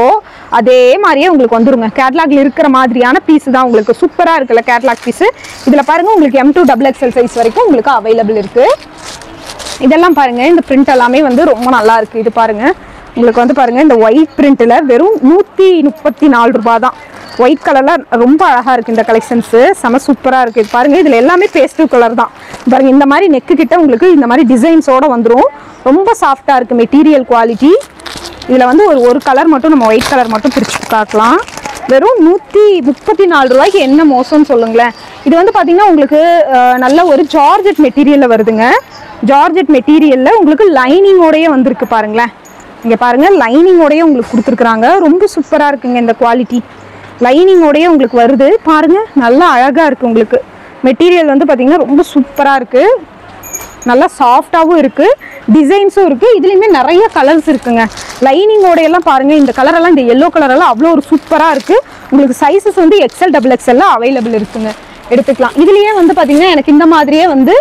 அதே மாதிரியே உங்களுக்கு வந்துருங்க. கேட்லாக்ல இருக்கிற மாதிரியான பீஸ் தான் உங்களுக்கு. சூப்பரா இருக்குல்ல கேட்லாக் பீஸ். இதுல பாருங்க உங்களுக்கு M2XXL சைஸ் வரைக்கும் உங்களுக்கு அவைலபிள் இருக்கு. இதெல்லாம் பாருங்க, இந்த பிரிண்ட் எல்லாமே வந்து ரொம்ப நல்லா இருக்கு. இது பாருங்க, உங்களுக்கு வந்து பாருங்க இந்த ஒயிட் பிரிண்ட்ல வெறும் 134 ரூபாய் தான். ஒயிட் கலர்ல ரொம்ப அழகா இருக்கு இந்த கலெக்ஷன்ஸ். செம சூப்பரா இருக்கு. இது பாருங்க, இதுல எல்லாமே பேஸ்டல் கலர் தான். பாருங்க, இந்த மாதிரி நெக்கு கிட்ட உங்களுக்கு இந்த மாதிரி டிசைன்ஸோட வந்துடும். ரொம்ப சாஃப்டா இருக்கு மெட்டீரியல் குவாலிட்டி. இதுல வந்து ஒரு கலர் மட்டும் நம்ம ஒயிட் கலர் மட்டும் பிரிச்சு காட்டலாம். வெறும் 134 ரூபாய்க்கு என்ன மோசம்னு சொல்லுங்களேன். இது வந்து பாத்தீங்கன்னா உங்களுக்கு நல்ல ஒரு ஜார்ஜெட் மெட்டீரியல்ல வருதுங்க. ஜார்ஜெட் மெட்டீரியல்ல உங்களுக்கு லைனிங்கோடயே வந்திருக்கு பாருங்களேன். இங்க பாருங்க, லைனிங்கோடயே உங்களுக்கு கொடுத்துருக்காங்க. ரொம்ப சூப்பரா இருக்குங்க இந்த குவாலிட்டி. லைனிங்கோடயே உங்களுக்கு வருது பாருங்க, நல்லா அழகா இருக்கு. உங்களுக்கு மெட்டீரியல் வந்து பாத்தீங்கன்னா ரொம்ப சூப்பரா இருக்கு. நல்லா சாஃப்டாவும் இருக்கு, டிசைன்ஸும் இருக்கு. இதுலயுமே நிறைய கலர்ஸ் இருக்குங்க. லைனிங்கோட எல்லாம் பாருங்க, இந்த கலர் எல்லாம், இந்த எல்லோ கலர் எல்லாம் அவ்வளோ ஒரு சூப்பரா இருக்கு. உங்களுக்கு சைஸஸ் வந்து XL XXL அவைலபிள் இருக்குங்க, எடுத்துக்கலாம். இதுலயே வந்து பாத்தீங்கன்னா எனக்கு இந்த மாதிரியே வந்து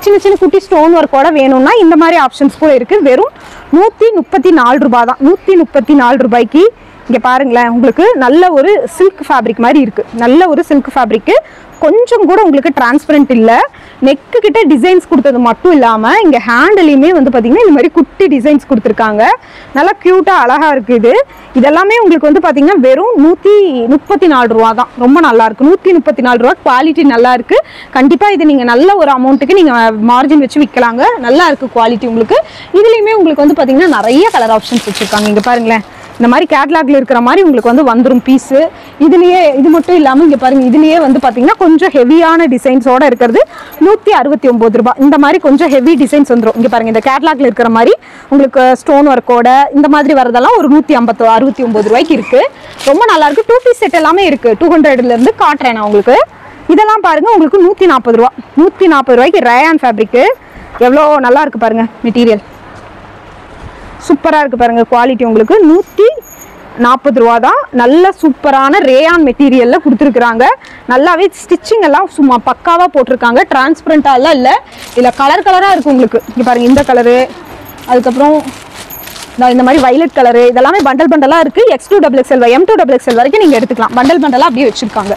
சின்ன சின்ன குட்டி ஸ்டோன் ஒர்க்கோட வேணும்னா இந்த மாதிரி ஆப்ஷன்ஸ் கூட இருக்கு. வெறும் 134 ரூபாய் தான். 134 ரூபாய்க்கு இங்க பாருங்களேன், உங்களுக்கு நல்ல ஒரு சில்க் ஃபேப்ரிக் மாதிரி இருக்கு. நல்ல ஒரு சில்க் ஃபேப்ரிக். கொஞ்சம் கூட உங்களுக்கு டிரான்ஸ்பரண்ட் இல்லை. நெக்கு கிட்ட டிசைன்ஸ் கொடுத்தது மட்டும் இல்லாம இங்க ஹேண்ட்லயுமே வந்து பாத்தீங்கன்னா இந்த மாதிரி குட்டி டிசைன்ஸ் கொடுத்துருக்காங்க. நல்லா கியூட்டா அழகா இருக்கு. இதெல்லாமே உங்களுக்கு வந்து பாத்தீங்கன்னா வெறும் 134 ரூபா தான். ரொம்ப நல்லா இருக்கு. 134 ரூபா, குவாலிட்டி நல்லா இருக்கு. கண்டிப்பா இது நீங்க நல்ல ஒரு அமௌண்ட்டுக்கு நீங்க மார்ஜின் வச்சு விற்கலாங்க. நல்லா இருக்கு குவாலிட்டி உங்களுக்கு. இதுலயுமே உங்களுக்கு வந்து பாத்தீங்கன்னா நிறைய கலர் ஆப்ஷன்ஸ் வச்சிருக்காங்க. இங்க பாருங்களேன், இந்த மாதிரி கேட்லாக்ல இருக்கிற மாதிரி உங்களுக்கு வந்து வந்துடும் பீஸ். இதுலயே இது மட்டும் இல்லாம இங்க பாருங்க, இதுலயே வந்து பாத்தீங்கன்னா கொஞ்சம் ஹெவியான டிசைன்ஸோட இருக்கிறது 169 ரூபாய். இந்த மாதிரி கொஞ்சம் ஹெவி டிசைன்ஸ் வந்துடும். இங்க பாருங்க, இந்த கேட்லாக்ல இருக்கிற மாதிரி உங்களுக்கு ஸ்டோன் ஒர்க்கோட இந்த மாதிரி வரதெல்லாம் ஒரு 169 ரூபாய்க்கு இருக்கு. ரொம்ப நல்லா இருக்கு. 2 பீஸ் செட் எல்லாமே இருக்கு. 200ல இருந்து காட்டுறேன் நான் உங்களுக்கு. இதெல்லாம் பாருங்க, உங்களுக்கு 140 ரூபாய். 140 ரூபாய்க்கு ரேயான் ஃபேப்ரிக். எவ்வளோ நல்லா இருக்கு பாருங்க மெட்டீரியல். சூப்பரா இருக்கு பாருங்க குவாலிட்டி. உங்களுக்கு 140 ரூபா தான். நல்ல சூப்பரான ரேயான் மெட்டீரியல்ல கொடுத்துருக்காங்க. நல்லாவே ஸ்டிச்சிங் எல்லாம் சும்மா பக்காவா போட்டிருக்காங்க. டிரான்ஸ்பரண்டா எல்லாம் இல்ல. இல்ல கலர் கலரா இருக்கு உங்களுக்கு. இங்க பாருங்க, இந்த கலரு, அதுக்கப்புறம் இந்த மாதிரி வைலட் கலரு, இதெல்லாமே பண்டல் பண்டலா இருக்கு. X2XXL M2XXL வரைக்கும் நீங்க எடுத்துக்கலாம். பண்டல் பண்டலா அப்படியே வச்சிருக்காங்க.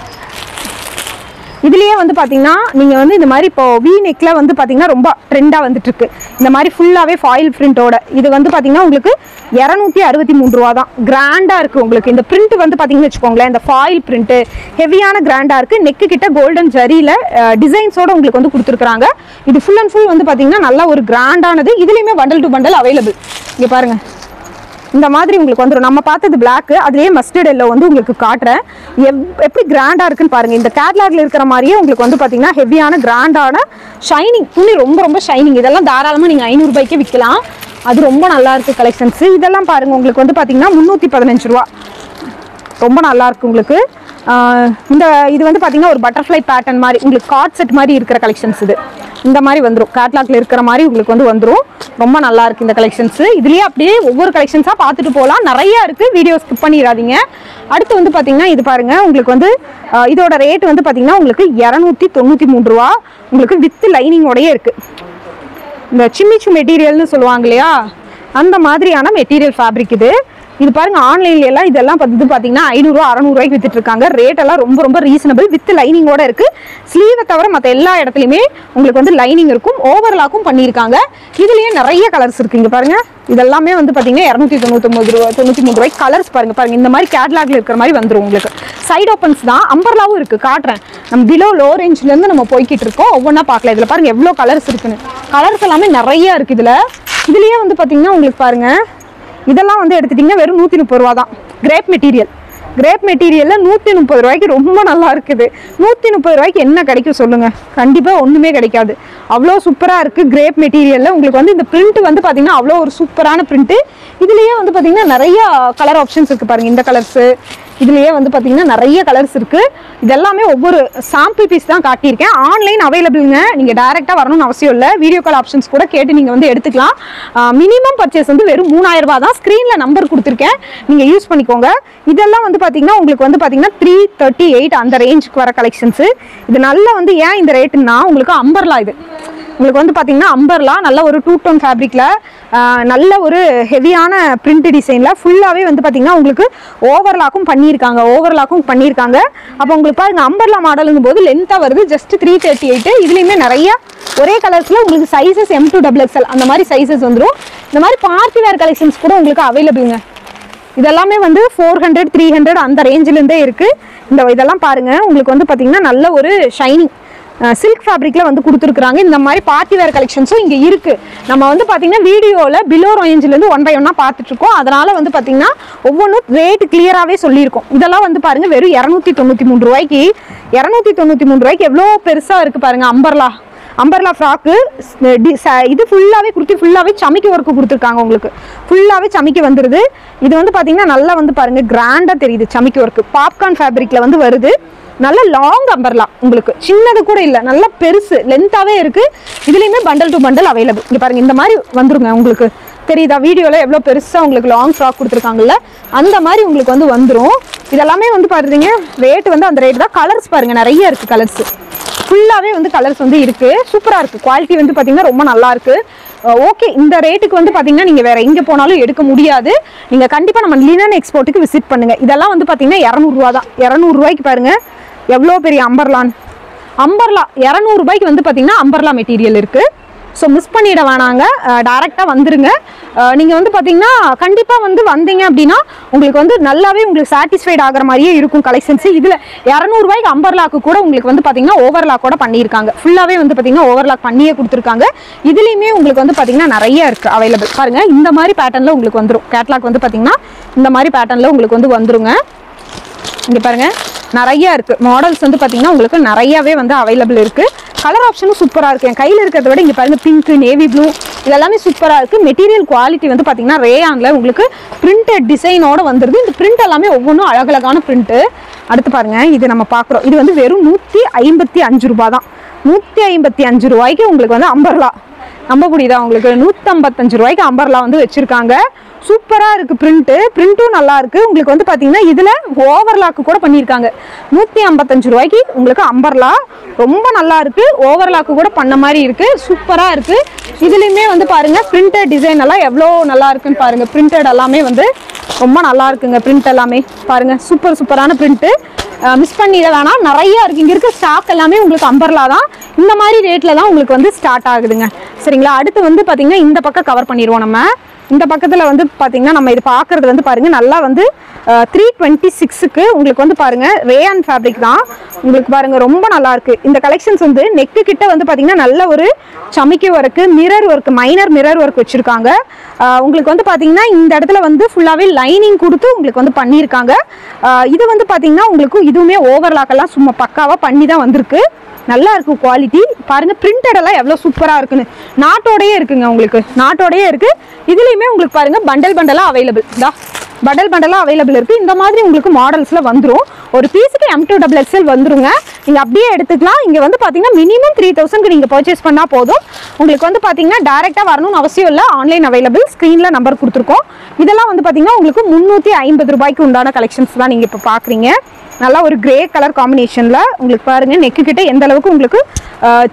இதுலயே வந்து பாத்தீங்கன்னா நீங்க வந்து இந்த மாதிரி இப்போ வி நெக்ல வந்து பாத்தீங்கன்னா ரொம்ப ட்ரெண்டா வந்துட்டு இருக்கு. இந்த மாதிரி ஃபுல்லாவே ஃபாயில் பிரிண்டோட இது வந்து பாத்தீங்கன்னா உங்களுக்கு 263 ரூபா தான். கிராண்டா இருக்கு உங்களுக்கு. இந்த பிரிண்ட் வந்து பாத்தீங்கன்னு வச்சுக்கோங்களேன், இந்த ஃபாயில் பிரிண்ட் ஹெவியான கிராண்டா இருக்கு. நெக்கு கிட்ட கோல்டன் ஜரியில டிசைன்ஸோட உங்களுக்கு வந்து கொடுத்துருக்காங்க. இது ஃபுல் அண்ட் ஃபுல் வந்து பாத்தீங்கன்னா நல்ல ஒரு கிராண்டானது. இதுலயுமே பண்டல் டு பண்டல் அவைலபிள். இங்க பாருங்க, இந்த மாதிரி உங்களுக்கு வந்துடும். நம்ம பார்த்தது பிளாக், அதுலயே மஸ்டர்ட் எல்லோ வந்து உங்களுக்கு காட்டுறேன். எப்படி கிராண்டா இருக்குன்னு பாருங்க. இந்த கேட்லாக்ல இருக்கிற மாதிரியே உங்களுக்கு வந்து பாத்தீங்கன்னா ஹெவியான கிராண்டான ஷைனிங் துணி. ரொம்ப ரொம்ப ஷைனிங். இதெல்லாம் தாராளமா நீங்க 500 ரூபாய்க்கு விற்கலாம். அது ரொம்ப நல்லா இருக்கு கலெக்ஷன்ஸ். இதெல்லாம் பாருங்க, உங்களுக்கு வந்து பாத்தீங்கன்னா 315 ரூபா. ரொம்ப நல்லா இருக்கு உங்களுக்கு. இந்த இது வந்து பாத்தீங்கன்னா ஒரு பட்டர்ஃப்ளை பேட்டர்ன் மாதிரி உங்களுக்கு கார்ட் செட் மாதிரி இருக்கிற கலெக்ஷன்ஸ். இது இந்த மாதிரி வந்துடும், கேட்லாக்ல இருக்கிற மாதிரி உங்களுக்கு வந்து வந்துடும். ரொம்ப நல்லா இருக்கு இந்த கலெக்ஷன்ஸ். இதுலயே அப்படியே ஒவ்வொரு கலெக்ஷன்ஸா பார்த்துட்டு போகலாம், நிறைய இருக்கு, வீடியோ ஸ்கிப் பண்ணிடாதீங்க. அடுத்து வந்து பாத்தீங்கன்னா இது பாருங்க, உங்களுக்கு வந்து இதோட ரேட் வந்து பாத்தீங்கன்னா உங்களுக்கு 293 ரூபா. உங்களுக்கு வித் லைனிங்கோடயே இருக்கு. இந்த சிம்மிச்சு மெட்டீரியல்னு சொல்லுவாங்க இல்லையா, அந்த மாதிரியான மெட்டீரியல் ஃபேப்ரிக் இது. இது பாருங்க, ஆன்லைன்ல எல்லாம் இதெல்லாம் வந்து பாத்தீங்கன்னா 500 ரூபா 600 ரூபாய்க்கு வித்துட்டு இருக்காங்க. ரேட் எல்லாம் ரொம்ப ரொம்ப ரீசனபிள். வித் லைனிங்கோட இருக்கு. ஸ்லீவை தவிர மற்ற எல்லா இடத்துலயுமே உங்களுக்கு வந்து லைனிங் இருக்கும், ஓவர்லாக்கும் பண்ணியிருக்காங்க. இதுலயே நிறைய கலர்ஸ் இருக்கு. இங்க பாருங்க, இதெல்லாமே வந்து பாத்தீங்கன்னா 299 ரூபா 93 ரூபாய்க்கு கலர்ஸ் பாருங்க. பாருங்க இந்த மாதிரி கேட்லாக்ல இருக்கிற மாதிரி வந்துடும் உங்களுக்கு. சைடு ஓப்பன்ஸ் தான், அம்பர்லாவும் இருக்கு, காட்டுறேன். நம்ம பிலோ லோ ரேஞ்ச்ல இருந்து நம்ம போய்கிட்டு இருக்கோம், ஒவ்வொன்றா பார்க்கலாம். இதுல பாருங்க எவ்வளவு கலர்ஸ் இருக்குன்னு. கலர்ஸ் எல்லாமே நிறைய இருக்கு இதுலயே வந்து பாத்தீங்கன்னா உங்களுக்கு பாருங்க, இதெல்லாம் வந்து எடுத்துட்டீங்கன்னா வெறும் 130 ரூபா தான். கிரேப் மெட்டீரியல்ல 130 ரூபாய்க்கு ரொம்ப நல்லா இருக்குது. 130 ரூபாய்க்கு என்ன கிடைக்கும் சொல்லுங்க? கண்டிப்பா ஒண்ணுமே கிடைக்காது. அவ்வளோ சூப்பரா இருக்கு கிரேப் மெட்டீரியல்ல. உங்களுக்கு வந்து இந்த பிரிண்ட் வந்து பாத்தீங்கன்னா அவ்வளோ ஒரு சூப்பரான பிரிண்ட். இதுலயே வந்து பாத்தீங்கன்னா நிறைய கலர் ஆப்ஷன்ஸ் இருக்கு பாருங்க. இந்த கலர்ஸ் இதுலயே வந்து பாத்தீங்கன்னா நிறைய கலர்ஸ் இருக்கு. இதெல்லாமே ஒவ்வொரு சாம்பிள் பீஸ் தான் காட்டியிருக்கேன். ஆன்லைன் அவைலபிள்ங்க, நீங்க டைரக்டா வரணும்னு அவசியம் இல்லை. வீடியோ கால் ஆப்ஷன்ஸ் கூட கேட்டு நீங்க வந்து எடுத்துக்கலாம். மினிமம் பர்ச்சேஸ் வந்து வெறும் 3000 ரூபாய் தான். ஸ்கிரீன்ல நம்பர் கொடுத்துருக்கேன், நீங்க யூஸ் பண்ணிக்கோங்க. இதெல்லாம் வந்து பாத்தீங்கன்னா உங்களுக்கு வந்து பாத்தீங்கன்னா 338 அந்த ரேஞ்சுக்கு வர கலெக்ஷன்ஸ். இது நல்லா வந்து ஏன் இந்த ரேட்டுன்னா உங்களுக்கு அம்பர்லா. இது உங்களுக்கு வந்து பாத்தீங்கன்னா அம்பர்லா நல்ல ஒரு 2 டோன் ஃபேப்ரிக்ல நல்ல ஒரு ஹெவியான பிரிண்ட் டிசைன்ல ஃபுல்லாவே வந்து பாத்தீங்கன்னா உங்களுக்கு ஓவர்லாக்கும் பண்ணியிருக்காங்க. அப்போ உங்களுக்கு பாருங்க, அம்பர்லா மாடலுங்கும் போது லென்த்தா வருது. ஜஸ்ட் 338. இதுலயுமே நிறைய ஒரே கலர்ஸ்ல உங்களுக்கு சைசஸ் M2XXL அந்த மாதிரி சைசஸ் வந்துடும். இந்த மாதிரி பார்ட்டி வேர் கலெக்ஷன்ஸ் கூட உங்களுக்கு அவைலபிள்ங்க. இதெல்லாமே வந்து 400 300 அந்த ரேஞ்சில இருந்தே இருக்கு. இதெல்லாம் பாருங்க, உங்களுக்கு வந்து பாத்தீங்கன்னா நல்ல ஒரு ஷைனிங் சில்க் ஃபேப்ரிக்ல வந்து கொடுத்துருக்காங்க. இந்த மாதிரி பார்ட்டி வேர் கலெக்ஷன்ஸும் இங்க இருக்கு. நம்ம வந்து பாத்தீங்கன்னா வீடியோல பிலோ ரேஞ்சில இருந்து 1 by 1 பார்த்துட்டு இருக்கோம். அதனால வந்து பாத்தீங்கன்னா ஒவ்வொன்றும் ரேட் கிளியராகவே சொல்லியிருக்கோம். இதெல்லாம் வந்து பாருங்க வெறும் 293 ரூபாய்க்கு. 293 ரூபாய்க்கு எவ்வளோ பெருசா இருக்கு பாருங்க. Umbrella frock. இது ஃபுல்லாவே குர்த்தி ஃபுல்லாவே சமிக்கி ஒர்க்கு கொடுத்துருக்காங்க. உங்களுக்கு ஃபுல்லாவே சமிக்கி வந்துருது. இது வந்து பாத்தீங்கன்னா நல்லா வந்து பாருங்க கிராண்டா தெரியுது. சமிக்கி ஒர்க்கு பாப்கார்ன் ஃபேப்ரிக்ல வந்து வருது. நல்ல லாங் அம்பர்லா, உங்களுக்கு சின்னது கூட இல்ல, நல்ல பெருசு லென்த்தாவே இருக்கு. இதுலயுமே பண்டல் டு பண்டல் அவைலபிள். இங்க பாருங்க, இந்த மாதிரி வந்துருங்க. உங்களுக்கு தெரியுதா வீடியோல எவ்வளவு பெருசா உங்களுக்கு லாங் ஃப்ராக் கொடுத்துருக்காங்கல்ல, அந்த மாதிரி உங்களுக்கு வந்து வந்துடும். இதெல்லாமே வந்து பாருங்க ரேட் வந்து அந்த ரேட் தான். கலர்ஸ் பாருங்க நிறைய இருக்கு. கலர்ஸ் ஃபுல்லாவே வந்து கலர்ஸ் வந்து இருக்கு. சூப்பரா இருக்கு. குவாலிட்டி வந்து பாத்தீங்கன்னா ரொம்ப நல்லா இருக்கு. ஓகே, இந்த ரேட்டுக்கு வந்து பாத்தீங்கன்னா நீங்க வேற எங்க போனாலும் எடுக்க முடியாது. நீங்க கண்டிப்பா நம்ம லினன் எக்ஸ்போர்ட்டுக்கு விசிட் பண்ணுங்க. இதெல்லாம் வந்து பாத்தீங்கன்னா 200 ரூபா தான். 200 ரூபாய்க்கு பாருங்க எவ்வளோ பெரிய அம்பர்லா 200 ரூபாய்க்கு வந்து பாத்தீங்கன்னா அம்பர்லா மெட்டீரியல் இருக்கு. ஸோ மிஸ் பண்ணிட வேணாங்க, டைரக்டா வந்துருங்க. நீங்க வந்து பாத்தீங்கன்னா கண்டிப்பா வந்து வந்தீங்க அப்படின்னா உங்களுக்கு வந்து நல்லாவே உங்களுக்கு சாட்டிஸ்ஃபைட் ஆகிற மாதிரியே இருக்கும் கலெக்ஷன்ஸ். இதுல 200 ரூபாய்க்கு அம்பர்லாக்கு கூட உங்களுக்கு வந்து பாத்தீங்கன்னா ஓவர்லாக் கூட பண்ணியிருக்காங்க. ஃபுல்லாவே வந்து பாத்தீங்கன்னா ஓவர்லாக் பண்ணியே கொடுத்துருக்காங்க. இதுலயுமே உங்களுக்கு வந்து பாத்தீங்கன்னா நிறைய இருக்கு அவைலபிள். பாருங்க, இந்த மாதிரி பேட்டர்ன்ல உங்களுக்கு வந்துடும். கேட்லாக் வந்து பாத்தீங்கன்னா இந்த மாதிரி பேட்டர்ன்ல உங்களுக்கு வந்து வந்துருங்க. இங்க பாருங்க நிறைய இருக்கு. மாடல்ஸ் வந்து பாத்தீங்கன்னா உங்களுக்கு நிறையவே வந்து அவைலபிள் இருக்கு. கலர் ஆப்ஷனும் சூப்பரா இருக்கு. என் கையில இருக்கிறத விட இங்க பாருங்க பிங்க், நேவி ப்ளூ இதெல்லாமே சூப்பரா இருக்கு. மெட்டீரியல் குவாலிட்டி வந்து பாத்தீங்கன்னா ரேயான்ல உங்களுக்கு பிரிண்டட் டிசைனோட வந்துருது. இந்த பிரிண்ட் எல்லாமே ஒவ்வொன்றும் அழகழகான பிரிண்ட். அடுத்து பாருங்க, இது நம்ம பாக்குறோம். இது வந்து வெறும் 155 ரூபாய் தான். 155 ரூபாய்க்கு உங்களுக்கு வந்து அம்பர்லா. நம்ப முடியுதா உங்களுக்கு? 155 ரூபாய்க்கு அம்பர்லா வந்து வச்சிருக்காங்க. சூப்பரா இருக்கு. பிரிண்ட்டும் நல்லா இருக்கு. உங்களுக்கு வந்து பாத்தீங்கன்னா இதுல ஓவர்லாக்கு கூட பண்ணியிருக்காங்க. 155 ரூபாய்க்கு உங்களுக்கு அம்பர்லா ரொம்ப நல்லா இருக்கு. ஓவர்லாக்கு கூட பண்ண மாதிரி இருக்கு. சூப்பரா இருக்கு. இதுலயுமே வந்து பாருங்க பிரிண்டட் டிசைன் எல்லாம் எவ்வளவு நல்லா இருக்குன்னு பாருங்க. பிரிண்டட் எல்லாமே வந்து ரொம்ப நல்லா இருக்குங்க. பிரிண்ட் எல்லாமே பாருங்க சூப்பரான பிரிண்ட். மிஸ் பண்ணிட வேணாம், நிறைய இருக்கு. இங்க இருக்க ஸ்டாக் எல்லாமே உங்களுக்கு அம்பர்லா தான். இந்த மாதிரி ரேட்ல தான் உங்களுக்கு வந்து ஸ்டார்ட் ஆகுதுங்க. சரிங்களா? அடுத்து வந்து பாத்தீங்கன்னா இந்த பக்கம் கவர் பண்ணிடுவோம். நம்ம இந்த பக்கத்துல வந்து பாத்தீங்கன்னா நம்ம இது பாக்குறது வந்து பாருங்க நல்லா வந்து 326க்கு உங்களுக்கு வந்து பாருங்க ரேயான் ஃபேப்ரிக் தான். உங்களுக்கு பாருங்க ரொம்ப நல்லா இருக்கு. இந்த கலெக்ஷன்ஸ் வந்து நெக்கு கிட்ட வந்து பாத்தீங்கன்னா நல்ல ஒரு சமிக்கி work, mirror work, minor mirror work வச்சிருக்காங்க. உங்களுக்கு வந்து பாத்தீங்கன்னா இந்த இடத்துல வந்து ஃபுல்லாவே லைனிங் கொடுத்து உங்களுக்கு வந்து பண்ணியிருக்காங்க. இது வந்து பாத்தீங்கன்னா உங்களுக்கு இதுவுமே ஓவர்லாக் எல்லாம் சும்மா பக்காவா பண்ணி தான் வந்திருக்கு. நல்லா இருக்கு குவாலிட்டி. பாருங்க பிரிண்டட் எல்லாம் எவ்வளவு சூப்பரா இருக்குன்னு. நாட்டோடயே இருக்குங்க. உங்களுக்கு நாட்டோடயே இருக்கு. இதுலயுமே உங்களுக்கு பாருங்க பண்டலா அவைலபிள். பண்டலா அவைலபிள் இருக்கு. இந்த மாதிரி உங்களுக்கு மாடல்ஸ்ல வந்துடும். ஒரு பீஸுக்கு M2XXL வந்துருங்க. நீங்க அப்படியே எடுத்துக்கலாம். இங்க வந்து பாத்தீங்கன்னா மினிமம் 3000 நீங்க பர்ச்சேஸ் பண்ணா போதும். உங்களுக்கு வந்து பாத்தீங்கன்னா டைரக்டா வரணும்னு அவசியம் இல்ல. Online available. ஸ்கிரீன்ல நம்பர் கொடுத்துருக்கோம். இதெல்லாம் வந்து பாத்தீங்கன்னா உங்களுக்கு 350 ரூபாய்க்கு உண்டான கலெக்ஷன்ஸ் தான் நீங்க இப்ப பாக்குறீங்க. நல்லா ஒரு கிரே கலர் காம்பினேஷன்ல உங்களுக்கு பாருங்க நெக்கு கிட்ட எந்த அளவுக்கு உங்களுக்கு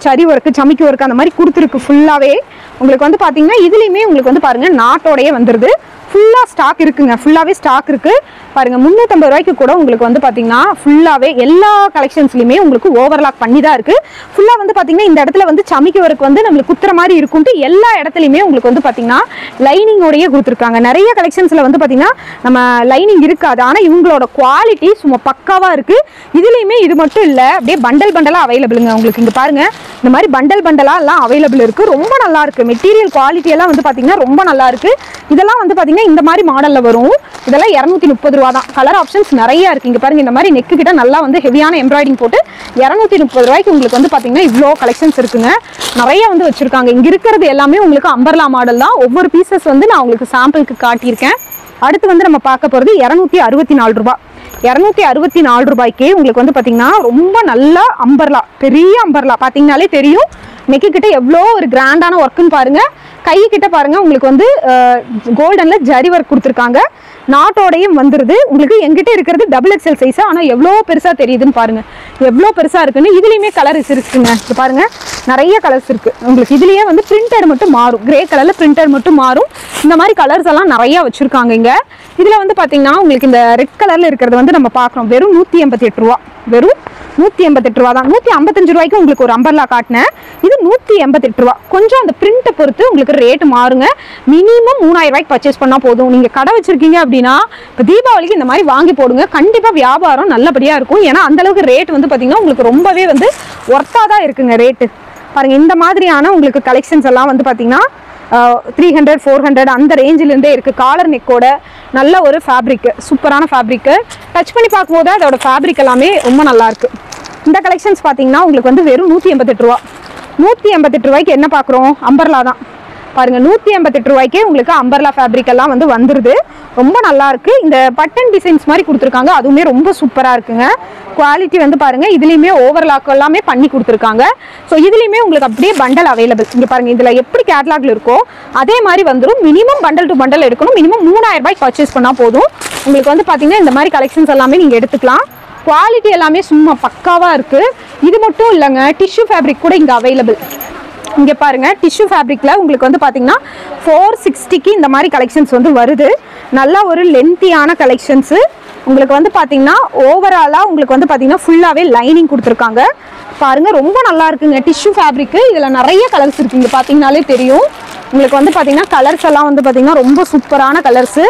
சரி ஒர்க்கு சமிக்கி ஒர்க்கு அந்த மாதிரி கொடுத்துருக்கு. ஃபுல்லாவே உங்களுக்கு வந்து பாத்தீங்கன்னா இதுலயுமே உங்களுக்கு வந்து பாருங்க நாட்டோடயே வந்துருது. ஃபுல்லா ஸ்டாக் இருக்குங்க. ஃபுல்லாவே ஸ்டாக் இருக்கு பாருங்க. 350 ரூபாய்க்கு கூட உங்களுக்கு வந்து பாத்தீங்கன்னா ஃபுல்லாவே எல்லா கலெக்ஷன்ஸ்லயுமே உங்களுக்கு ஓவர்லாக் பண்ணி தான் இருக்கு. ஃபுல்லா வந்து பாத்தீங்கன்னா இந்த இடத்துல வந்து சமிக்கி ஒர்க் வந்து நம்மளுக்கு குத்துற மாதிரி இருக்கும்ட்டு எல்லா இடத்துலயுமே உங்களுக்கு வந்து பாத்தீங்கன்னா லைனிங்கோடயே கொடுத்துருக்காங்க. நிறைய கலெக்ஷன்ஸ்ல வந்து பாத்தீங்கன்னா நம்ம லைனிங் இருக்காது. ஆனா இவங்களோட குவாலிட்டி சும்மா பக்காவா இருக்கு. இதுலயுமே இது மட்டும் இல்ல, அப்படியே பண்டல் பண்டலா அவைலபிளுங்க. உங்களுக்கு இங்க பாருங்க இந்த மாதிரி பண்டல் பண்டலா எல்லாம் அவைலபிள் இருக்கு. ரொம்ப நல்லா இருக்கு. மெட்டீரியல் குவாலிட்டி எல்லாம் வந்து பாத்தீங்கன்னா ரொம்ப நல்லா இருக்கு. இதெல்லாம் வந்து பாத்தீங்கன்னா இந்த மாதிரி மாடல்ல வரும். இதெல்லாம் 230 ரூபா தான். கலர் ஆப்ஷன்ஸ் நிறைய இருக்கு. இங்க பாருங்க இந்த மாதிரி நெக்கு கிட்ட நல்லா வந்து ஹெவியான எம்ப்ராய்டிங் போட்டு 230 ரூபாய்க்கு உங்களுக்கு வந்து பாத்தீங்கன்னா இவ்வளோ கலெக்ஷன்ஸ் இருக்குங்க. நிறைய வந்து வச்சிருக்காங்க. இங்க இருக்கிறது எல்லாமே உங்களுக்கு அம்பர்லா மாடல் தான். ஒவ்வொரு பீசஸ் வந்து நான் உங்களுக்கு சாம்பிளுக்கு காட்டியிருக்கேன். அடுத்து வந்து நம்ம பார்க்க போறது 264 ரூபாய். 264 ரூபாய்க்கு உங்களுக்கு வந்து பாத்தீங்கன்னா ரொம்ப நல்ல அம்பர்லா, பெரிய அம்பர்லா பாத்தீங்கன்னாலே தெரியும். நெக்கு கிட்ட எவ்வளோ ஒரு கிராண்டான ஒர்க்குன்னு பாருங்க. கை கிட்ட பாருங்க உங்களுக்கு வந்து கோல்டன்ல ஜரி ஒர்க் கொடுத்துருக்காங்க. நாட்டோடையும் வந்துருது. உங்களுக்கு எங்கிட்ட இருக்கிறது XXL சைஸ். ஆனா எவ்வளோ பெருசா தெரியுதுன்னு பாருங்க. எவ்வளோ பெருசா இருக்குன்னு. இதுலயுமே கலர்ஸ் இருக்குங்க. இது பாருங்க நிறைய கலர்ஸ் இருக்கு. உங்களுக்கு இதுலயே வந்து பிரிண்டட் மட்டும் மாறும். கிரே கலர்ல பிரிண்டட் மட்டும் மாறும். இந்த மாதிரி கலர்ஸ் எல்லாம் நிறைய வச்சிருக்காங்க இங்க. இதுல வந்து பாத்தீங்கன்னா உங்களுக்கு இந்த ரெட் கலர்ல இருக்கிறது வந்து நம்ம பாக்குறோம். வெறும் 188 ரூபா. வெறும் 188 ரூபா தான். 155 ரூபாய்க்கு உங்களுக்கு ஒரு அம்பர்லா காட்டினேன். இது 188 ரூபா. கொஞ்சம் அந்த பிரிண்ட்டை பொறுத்து உங்களுக்கு ரேட் மாறுங்க. மினிமம் 3000 ரூபாய்க்கு பர்ச்சேஸ் பண்ணா போதும். நீங்க கடை வச்சிருக்கீங்க அப்படின்னா இப்போ தீபாவளிக்கு இந்த மாதிரி வாங்கி போடுங்க. கண்டிப்பா வியாபாரம் நல்லபடியா இருக்கும். ஏன்னா அந்த அளவுக்கு ரேட் வந்து பாத்தீங்கன்னா உங்களுக்கு ரொம்பவே வந்து ஒர்த்தா தான் இருக்குங்க ரேட்டு. பாருங்க இந்த மாதிரியான உங்களுக்கு கலெக்ஷன்ஸ் எல்லாம் வந்து பாத்தீங்கன்னா 300 400 அந்த ரேஞ்சில இருந்தே இருக்கு. காலர் நெக்கோட நல்ல ஒரு ஃபேப்ரிக், சூப்பரான ஃபேப்ரிக். டச் பண்ணி பார்க்கும்போது அதோட ஃபேப்ரிக் எல்லாமே ரொம்ப நல்லா இருக்கு. இந்த கலெக்ஷன்ஸ் பாத்தீங்கன்னா உங்களுக்கு வந்து வெறும் 188 ரூபா. 188 ரூபாய்க்கு என்ன பார்க்குறோம்? அம்பர்லா தான். பாருங்க 188 ரூபாய்க்கே உங்களுக்கு அம்பர்லா ஃபேப்ரிக் எல்லாம் வந்து வந்துருது. ரொம்ப நல்லா இருக்கு. இந்த பட்டன் டிசைன்ஸ் மாதிரி கொடுத்துருக்காங்க. அதுவுமே ரொம்ப சூப்பரா இருக்குங்க. குவாலிட்டி வந்து பாருங்க இதுலயுமே ஓவர்லாக் எல்லாமே பண்ணி கொடுத்துருக்காங்க. ஸோ இதுலயுமே உங்களுக்கு அப்படியே பண்டல் அவைலபிள். இங்க பாருங்க இதுல எப்படி கேட்லாக்ல இருக்கோ அதே மாதிரி வந்துடும். மினிமம் பண்டல் டு பண்டல் எடுக்கணும். மினிமம் 3000 ரூபாய்க்கு பர்ச்சேஸ் பண்ணா போதும். உங்களுக்கு வந்து பாத்தீங்கன்னா இந்த மாதிரி கலெக்ஷன்ஸ் எல்லாமே நீங்க எடுத்துக்கலாம். குவாலிட்டி எல்லாமே சும்மா பக்காவா இருக்கு. இது மட்டும் இல்லைங்க, டிஷ்யூ ஃபேப்ரிக் கூட இங்க அவைலபிள். இங்க பாருங்க டிஷ்யூ ஃபேப்ரிக்ல உங்களுக்கு வந்து பாத்தீங்கன்னா 460க்கு இந்த மாதிரி கலெக்ஷன்ஸ் வந்து வருது. நல்ல ஒரு லென்த்தியான கலெக்ஷன்ஸ். உங்களுக்கு வந்து பாத்தீங்கன்னா ஓவராலா உங்களுக்கு வந்து பாத்தீங்கன்னா ஃபுல்லாவே லைனிங் கொடுத்துருக்காங்க. பாருங்க ரொம்ப நல்லா இருக்குங்க டிஷ்யூ ஃபேப்ரிக். இதுல நிறைய கலர்ஸ் இருக்கு. இங்க பாத்தீங்கன்னாலே தெரியும். உங்களுக்கு வந்து பாத்தீங்கன்னா கலர்ஸ் எல்லாம் வந்து பாத்தீங்கன்னா ரொம்ப சூப்பரான கலர்ஸ்.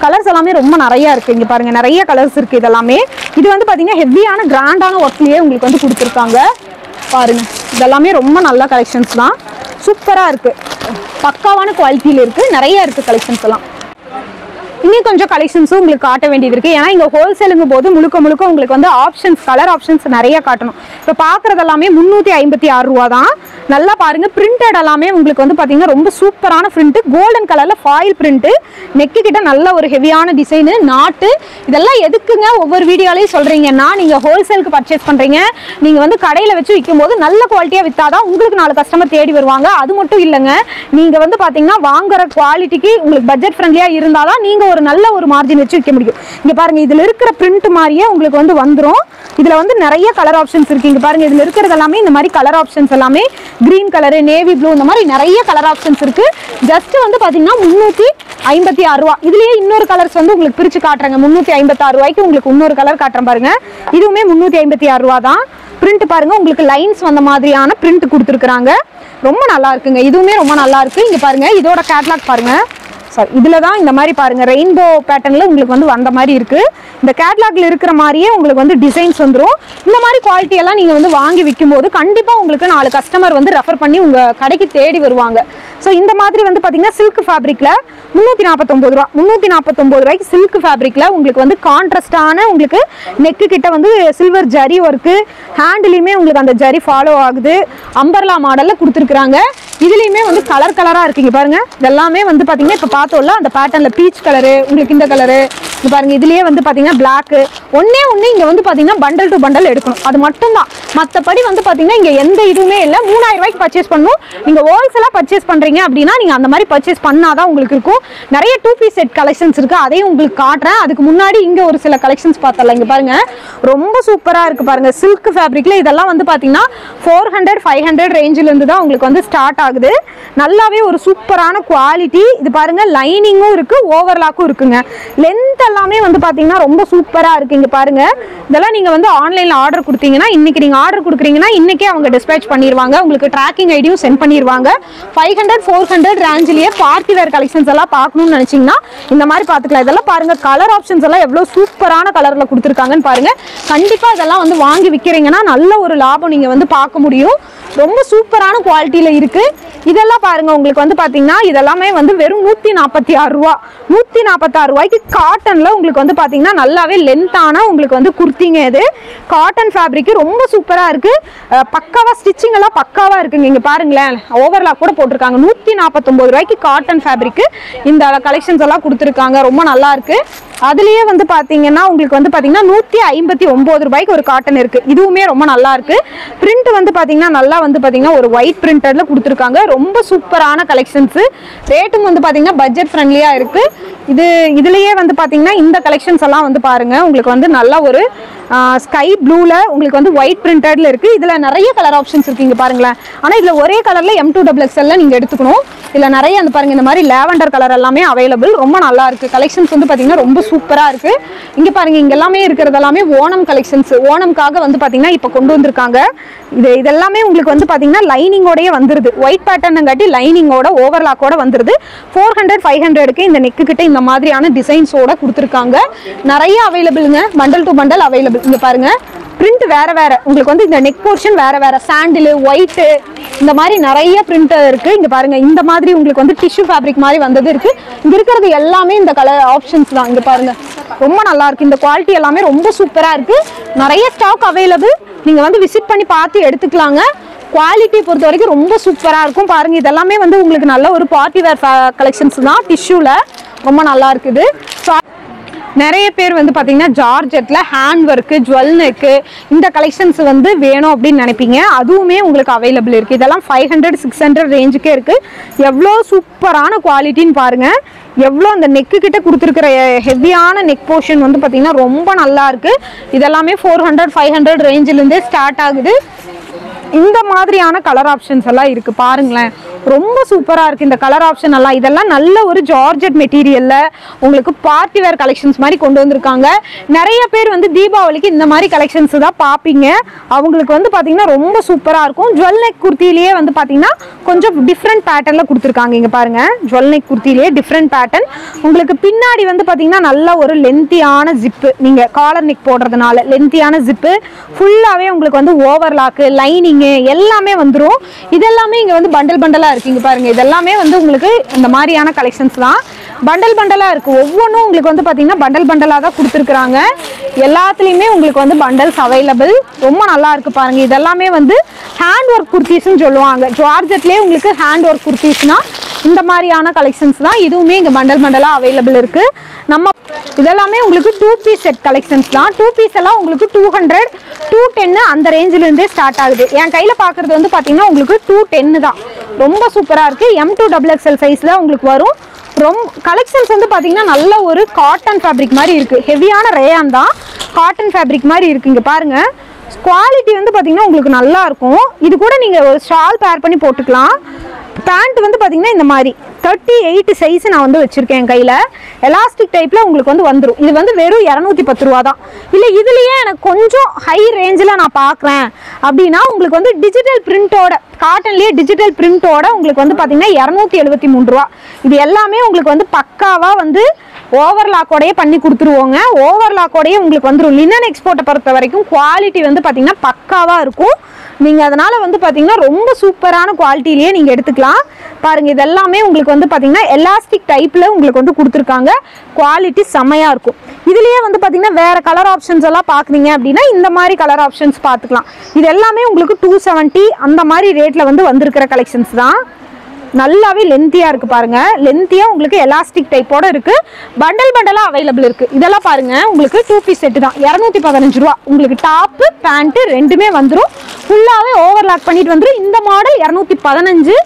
கலர்ஸ் எல்லாமே ரொம்ப நிறைய இருக்கு. இங்க பாருங்க நிறைய கலர்ஸ் இருக்கு. இதெல்லாமே இது வந்து பாத்தீங்கன்னா ஹெவியான கிராண்டான ஒர்க்லயே உங்களுக்கு வந்து கொடுத்துருக்காங்க. பாருங்க இதெல்லாமே ரொம்ப நல்ல கலெக்ஷன்ஸ் தான். சூப்பரா இருக்கு. பக்காவான குவாலிட்டியில இருக்கு. நிறைய இருக்கு கலெக்ஷன்ஸ் எல்லாம். இன்னும் கொஞ்சம் கலெக்ஷன்ஸும் உங்களுக்கு காட்ட வேண்டியது இருக்கு. ஏன்னா இங்க ஹோல்சேலுங்கும் போது முழுக்க முழுக்க உங்களுக்கு வந்து ஆப்ஷன்ஸ், கலர் ஆப்ஷன்ஸ் நிறைய காட்டணும். இப்போ பாக்குறது எல்லாமே 356 ரூபா தான். நல்லா பாருங்க பிரிண்டட் எல்லாமே உங்களுக்கு வந்து பாத்தீங்கன்னா ரொம்ப சூப்பரான பிரிண்ட். கோல்டன் கலர்ல ஃபாயில் பிரிண்ட். நெக்கு கிட்ட நல்ல ஒரு ஹெவியான டிசைன், நாட்டு. இதெல்லாம் எதுக்குங்க ஒவ்வொரு வீடியோலயும் சொல்றீங்கன்னா, நீங்க ஹோல்சேலுக்கு பர்ச்சேஸ் பண்றீங்க, நீங்க வந்து கடையில வச்சு விற்கும் போது நல்ல குவாலிட்டியா வித்தாதான் உங்களுக்கு 4 கஸ்டமர் தேடி வருவாங்க. அது மட்டும் இல்லைங்க, நீங்க வந்து பாத்தீங்கன்னா வாங்குற குவாலிட்டிக்கு உங்களுக்கு பட்ஜெட் ஃப்ரெண்ட்லியா இருந்தாதான் நீங்க ஒரு நல்ல ஒரு மார்ஜின் வச்சு விற்க முடியும். இங்க பாருங்க இதுல இருக்கிற பிரிண்ட் மாதிரியே உங்களுக்கு வந்து வந்துரும். இதுல வந்து நிறைய கலர் ஆப்ஷன்ஸ் இருக்கு. இங்க பாருங்க இதுல இருக்கிறது எல்லாமே இந்த மாதிரி கலர் ஆப்ஷன்ஸ் எல்லாமே கிரீன் கலர், நேவி ப்ளூ, இந்த மாதிரி நிறைய கலர் ஆப்ஷன்ஸ் இருக்கு. ஜஸ்ட் வந்து பாத்தீங்கன்னா 356 ரூபா. இதுலயே இன்னொரு கலர்ஸ் வந்து உங்களுக்கு பிரிச்சு காட்டுறாங்க. 356 ரூபாய்க்கு உங்களுக்கு இன்னொரு கலர் காட்டுறேன் பாருங்க. இதுவுமே 356 ரூபா தான். பிரிண்ட் பாருங்க உங்களுக்கு லைன்ஸ் வந்த மாதிரியான பிரிண்ட் கொடுத்துருக்காங்க. ரொம்ப நல்லா இருக்குங்க. இதுவுமே ரொம்ப நல்லா இருக்கு. இங்க பாருங்க இதோட கேட்லாக் பாருங்க. இதுல தான் இந்த மாதிரி பாருங்க ரெயின்போ பேட்டர்ன்ல உங்களுக்கு வந்து வந்த மாதிரி இருக்கு. இந்த கேட்லாக்ல இருக்கிற மாதிரியே உங்களுக்கு வந்து டிசைன்ஸ் வந்துரும். இந்த மாதிரி குவாலிட்டி எல்லாம் நீங்க வந்து வாங்கி விற்கும் போது கண்டிப்பா உங்களுக்கு 4 கஸ்டமர் வந்து ரெஃபர் பண்ணி உங்க கடைக்கு தேடி வருவாங்க. ஸோ இந்த மாதிரி வந்து பாத்தீங்கன்னா சில்க் ஃபேப்ரிக்ல 349 ரூபா. 349 ரூபாய்க்கு சில்க் ஃபேப்ரிக்ல உங்களுக்கு வந்து கான்ட்ராஸ்டான உங்களுக்கு நெக்கு கிட்ட வந்து சில்வர் ஜரி ஒர்க்கு, ஹேண்ட்லயுமே உங்களுக்கு அந்த ஜரி ஃபாலோ ஆகுது. அம்பர்லா மாடல்ல கொடுத்துருக்காங்க. இதுலயுமே வந்து கலர் கலரா இருக்குங்க பாருங்க. இதெல்லாமே வந்து பாத்தீங்கன்னா இப்ப பார்த்தோம்ல அந்த பேட்டர்ன்ல பீச் கலரு, உங்களுக்கு இந்த கலரு, இது பாருங்க, இதுலயே வந்து பாத்தீங்கன்னா பிளாக் ஒண்ணே இங்க வந்து பாத்தீங்கன்னா பண்டல் டு பண்டல் எடுக்கணும், அது மட்டும் தான். மத்தபடி வந்து பாத்தீங்கன்னா இங்க எந்த இதுவுமே இல்ல. 3000 ரூபாய்க்கு பர்ச்சேஸ் பண்ணணும். நீங்க ஹோல்சேலா பர்ச்சேஸ் பண்றீங்க அப்படின்னா நீங்க அந்த மாதிரி பர்ச்சேஸ் பண்ணாதான் உங்களுக்கு இருக்கும். நிறைய 2 பீஸ் செட் கலெக்ஷன்ஸ் இருக்கு, அதையும் உங்களுக்கு காட்டுறேன். அதுக்கு முன்னாடி இங்க ஒரு சில கலெக்ஷன்ஸ் பார்த்தலாம். இங்க பாருங்க, ரொம்ப சூப்பரா இருக்கு பாருங்க. சில்க் ஃபேப்ரிக்ல இதெல்லாம் வந்து பாத்தீங்கன்னா 400-500 ரேஞ்சில இருந்து தான் உங்களுக்கு வந்து ஸ்டார்ட் ஆகுது. நல்லாவே ஒரு சூப்பரான குவாலிட்டி. இது பாருங்க, லைனிங்கும் இருக்கு, ஓவர்லாக்கும் இருக்குங்க. லென்த் எல்லாமே வந்து பாத்தீங்கன்னா ரொம்ப சூப்பரா இருக்கு. இங்க பாருங்க, இதெல்லாம் நீங்க வந்து ஆன்லைன்ல ஆர்டர் கொடுத்தீங்கன்னா, இன்னைக்கு நீங்க ஆர்டர் கொடுக்குறீங்கன்னா இன்னைக்கே அவங்க டிஸ்பேச் பண்ணிடுவாங்க. உங்களுக்கு ட்ராக்கிங் ஐடியும் சென்ட் பண்ணிடுவாங்க. 500-400 ரேஞ்சிலேயே பார்ட்டி வேர் கலெக்ஷன்ஸ் எல்லாம் பார்க்கணும்னு நினைச்சீங்கன்னா இந்த மாதிரி பாத்துக்கலாம். இதெல்லாம் பாருங்க, கலர் ஆப்ஷன்ஸ் எல்லாம் எவ்வளவு சூப்பரான கலர்ல கொடுத்துருக்காங்கன்னு பாருங்க. கண்டிப்பா இதெல்லாம் வந்து வாங்கி விற்கிறீங்கன்னா நல்ல ஒரு லாபம் நீங்க வந்து பார்க்க முடியும். ரொம்ப சூப்பரான குவாலிட்டியில இருக்கு. இதெல்லாம் பாருங்க, உங்களுக்கு வந்து பாத்தீங்கன்னா இதெல்லாமே வந்து வெறும் 146 ரூபா. 146 ரூபாய்க்கு காட்டன்ல உங்களுக்கு வந்து பாத்தீங்கன்னா நல்லாவே லென்த்தான உங்களுக்கு வந்து குர்த்திங்க. இது காட்டன் ஃபேப்ரிக் ரொம்ப சூப்பரா இருக்கு. பக்காவா ஸ்டிச்சிங் எல்லாம் பக்காவா இருக்குங்க. இங்க பாருங்களேன், ஓவர்லாக் கூட போட்டிருக்காங்க. 149 ரூபாய்க்கு காட்டன் ஃபேப்ரிக் இந்த கலெக்ஷன்ஸ் எல்லாம் கொடுத்துருக்காங்க. ரொம்ப நல்லா இருக்கு. அதுலயே வந்து பாத்தீங்கன்னா உங்களுக்கு வந்து பாத்தீங்கன்னா 159 ரூபாய்க்கு ஒரு காட்டன் இருக்கு. இதுவுமே ரொம்ப நல்லா இருக்கு. பிரிண்ட் வந்து பாத்தீங்கன்னா நல்லா வந்து பாத்தீங்கன்னா ஒரு ஒயிட் பிரிண்டர்ல கொடுத்துருக்காங்க. ரொம்ப சூப்பரான கலெக்ஷன்ஸ். ரேட்டும் வந்து பாத்தீங்கன்னா பட்ஜெட் ஃப்ரெண்ட்லியா இருக்கு. இதுலயே வந்து பாத்தீங்கன்னா இந்த கலெக்ஷன்ஸ் எல்லாம் வந்து பாருங்க, உங்களுக்கு வந்து நல்ல ஒரு ஸ்கை ப்ளூல உங்களுக்கு வந்து ஒயிட் பிரிண்டட்ல இருக்கு. இதுல நிறைய கலர் ஆப்ஷன்ஸ் இருக்கு. இங்க பாருங்களேன், ஆனா இதுல ஒரே கலர்ல M2XXL நீங்க எடுத்துக்கணும். இதுல நிறைய அந்த பாருங்க, இந்த மாதிரி லேவண்டர் கலர் எல்லாமே அவைலபிள். ரொம்ப நல்லா இருக்கு. கலெக்ஷன்ஸ் வந்து பாத்தீங்கன்னா ரொம்ப சூப்பரா இருக்கு. இங்க பாருங்க, இங்க எல்லாமே இருக்கிறது எல்லாமே ஓணம் கலெக்ஷன்ஸ். ஓணம்காக வந்து பாத்தீங்கன்னா இப்ப கொண்டு வந்திருக்காங்க. இதெல்லாமே உங்களுக்கு வந்து பாத்தீங்கன்னா லைனிங்கோடயே வந்துருது. ஒயிட் பேட்டர்னுங்காட்டி லைனிங்கோட ஓவர்லாக்கோட வந்துருது. 400-500க்கு இந்த நெக்கு கிட்ட இந்த மாதிரியான டிசைன்ஸோட கொடுத்துருக்காங்க. நிறைய அவைலபிளுங்க, பண்டல் டு பண்டல் அவைலபிள். இங்க பாருங்க, பிரிண்ட் வேற வேற உங்களுக்கு வந்து இந்த நெக் போர்ஷன் வேற வேற, சாண்டில், ஒயிட், இந்த மாதிரி நிறைய பிரிண்ட் இருக்கு. இங்க பாருங்க, இந்த மாதிரி உங்களுக்கு வந்து டிஷ்யூ ஃபேப்ரிக் மாதிரி வந்தது இருக்கு. இங்க இருக்கிறது எல்லாமே இந்த கலர் ஆப்ஷன்ஸ் தான். இங்க பாருங்க, ரொம்ப நல்லா இருக்கு. இந்த குவாலிட்டி எல்லாமே ரொம்ப சூப்பரா இருக்கு. நிறைய ஸ்டாக் அவைலபிள். நீங்க வந்து விசிட் பண்ணி பார்த்து எடுத்துக்கலாங்க. குவாலிட்டி பொறுத்த வரைக்கும் ரொம்ப சூப்பரா இருக்கும். பாருங்க, இதெல்லாமே வந்து உங்களுக்கு நல்ல ஒரு பார்ட்டி வேர் கலெக்ஷன்ஸ் தான். டிஷ்யூல ரொம்ப நல்லா இருக்குது. நிறைய பேர் வந்து பாத்தீங்கன்னா ஜார்ஜெட்ல ஹேண்ட் ஒர்க்கு, ஜுவல் நெக்கு, இந்த கலெக்ஷன்ஸ் வந்து வேணும் அப்படின்னு நினைப்பீங்க. அதுவுமே உங்களுக்கு அவைலபிள் இருக்கு. இதெல்லாம் 500-600 ரேஞ்சுக்கே இருக்கு. எவ்வளோ சூப்பரான குவாலிட்டின்னு பாருங்க. எவ்வளோ அந்த நெக்கு கிட்ட கொடுத்துருக்கிற ஹெவியான நெக் போர்ஷன் வந்து பாத்தீங்கன்னா ரொம்ப நல்லா இருக்கு. இதெல்லாமே 400-500 ரேஞ்சில இருந்தே ஸ்டார்ட் ஆகுது. இந்த மாதிரியான கலர் ஆப்ஷன்ஸ் எல்லாம் இருக்கு. பாருங்களேன், ரொம்ப சூப்பரா இருக்கு இந்த கலர் ஆப்ஷன் எல்லாம். இதெல்லாம் நல்ல ஒரு ஜார்ஜெட் மெட்டீரியல்ல உங்களுக்கு பார்ட்டி வேர் கலெக்ஷன்ஸ் மாதிரி கொண்டு வந்திருக்காங்க. நிறைய பேர் வந்து தீபாவளிக்கு இந்த மாதிரி கலெக்ஷன்ஸ் தான் பார்ப்பீங்க. அவங்களுக்கு வந்து பாத்தீங்கன்னா ரொம்ப சூப்பரா இருக்கும். ஜுவல் நெக் குர்த்திலேயே வந்து பாத்தீங்கன்னா கொஞ்சம் டிஃப்ரெண்ட் பேட்டர்ன்ல கொடுத்துருக்காங்க. இங்க பாருங்க, ஜுவல் நெக் குர்த்திலேயே டிஃப்ரெண்ட் பேட்டர்ன். உங்களுக்கு பின்னாடி வந்து பாத்தீங்கன்னா நல்ல ஒரு லென்த்தியான ஜிப்பு, நீங்க காலர் நெக் போடுறதுனால லென்த்தியான ஜிப்பு, ஃபுல்லாவே உங்களுக்கு வந்து ஓவர்லாக்கு, லைனிங் எல்லாமே வந்துரும். இதெல்லாமே இங்க வந்து பண்டல் பண்டலா இருக்கு. இங்க பாருங்க, இதெல்லாமே வந்து உங்களுக்கு இந்த மாதிரியான கலெக்ஷன்ஸ் தான். பண்டல் பண்டலா இருக்கு. ஒவ்வொன்றும் உங்களுக்கு வந்து பாத்தீங்கன்னா பண்டல் பண்டலா தான் கொடுத்துருக்காங்க. எல்லாத்துலயுமே உங்களுக்கு வந்து பண்டல்ஸ் அவைலபிள். ரொம்ப நல்லா இருக்கு பாருங்க. இதெல்லாமே வந்து ஹேண்ட் ஒர்க் குர்த்திஸ்ன்னு சொல்லுவாங்க. ஜார்ஜெட்லயே உங்களுக்கு ஹேண்ட் ஒர்க் குர்த்திஸ்னா இந்த மாதிரியான கலெக்ஷன்ஸ் தான். இதுவுமே இங்க பண்டல் பண்டலா அவைலபிள் இருக்கு. நம்ம இதெல்லாமே உங்களுக்கு 2 பீஸ் செட் கலெக்ஷன்ஸ் தான். 2 பீஸ் எல்லாம் உங்களுக்கு 200-210 அந்த ரேஞ்சில இருந்தே ஸ்டார்ட் ஆகுது. என் கையில பாக்குறது வந்து பாத்தீங்கன்னா உங்களுக்கு 210 தான். ரொம்ப சூப்பரா இருக்கு. M2XXL சைஸ்ல உங்களுக்கு வரும். ரொம்ப கலெக்ஷன்ஸ் வந்து பாத்தீங்கன்னா நல்ல ஒரு காட்டன் ஃபேப்ரிக் மாதிரி இருக்கு. ஹெவியான ரேயான் தான், காட்டன் ஃபேப்ரிக் மாதிரி இருக்கு. இங்க பாருங்க, குவாலிட்டி வந்து பாத்தீங்கன்னா உங்களுக்கு நல்லா இருக்கும். இது கூட நீங்க ஒரு ஷால் பேர் பண்ணி போட்டுக்கலாம். பேண்ட் வந்து பாத்தீங்கன்னா இந்த மாதிரி 38 சைஸ் நான் வந்து வச்சிருக்கேன் என் கையில. எலாஸ்டிக் டைப்ல உங்களுக்கு வந்து வந்துடும். இது வந்து வெறும் 210 ரூபா தான். இல்ல இதுலயே எனக்கு கொஞ்சம் ஹை ரேஞ்சில் நான் பாக்குறேன் அப்படின்னா உங்களுக்கு வந்து டிஜிட்டல் பிரிண்டோட, காட்டன்லயே டிஜிட்டல் பிரிண்டோட உங்களுக்கு வந்து பாத்தீங்கன்னா 273 ரூபா. இது எல்லாமே உங்களுக்கு வந்து பக்காவா வந்து ஓவர்லாக்கோடயே பண்ணி கொடுத்துருவோங்க. ஓவர்லாக்கோடயே உங்களுக்கு வந்துடும். லினன் எக்ஸ்போர்ட்டை பொறுத்த வரைக்கும் குவாலிட்டி வந்து பாத்தீங்கன்னா பக்காவா இருக்கும். நீங்க அதனால வந்து பாத்தீங்கன்னா ரொம்ப சூப்பரான குவாலிட்டிலேயே நீங்க எடுத்துக்கலாம். பாருங்க, இது எல்லாமே உங்களுக்கு வந்து பாத்தீங்கன்னா எலாஸ்டிக் டைப்ல உங்களுக்கு வந்து கொடுத்துருக்காங்க. குவாலிட்டி செமையா இருக்கும். இதுலயே வந்து பாத்தீங்கன்னா வேற கலர் ஆப்ஷன்ஸ் எல்லாம் பாக்குறீங்க அப்படின்னா இந்த மாதிரி கலர் ஆப்ஷன்ஸ் பாத்துக்கலாம். இது எல்லாமே உங்களுக்கு 270 அந்த மாதிரி ரேட்ல வந்து வந்திருக்கிற கலெக்ஷன்ஸ் தான். நல்லாவே லென்த்தியா இருக்கு பாருங்க. லென்த்தியா உங்களுக்கு எலாஸ்டிக் டைப்போட இருக்கு. பண்டல் பண்டலா அவைலபிள் இருக்கு. இதெல்லாம் பாருங்க உங்களுக்கு 2 பீஸ் செட் தான் 215 ரூபா. உங்களுக்கு டாப் பேண்ட் ரெண்டுமே வந்துரும். ஃபுல்லாவே ஓவர்லாக் பண்ணிட்டு வந்துரும். இந்த மாடல் 215.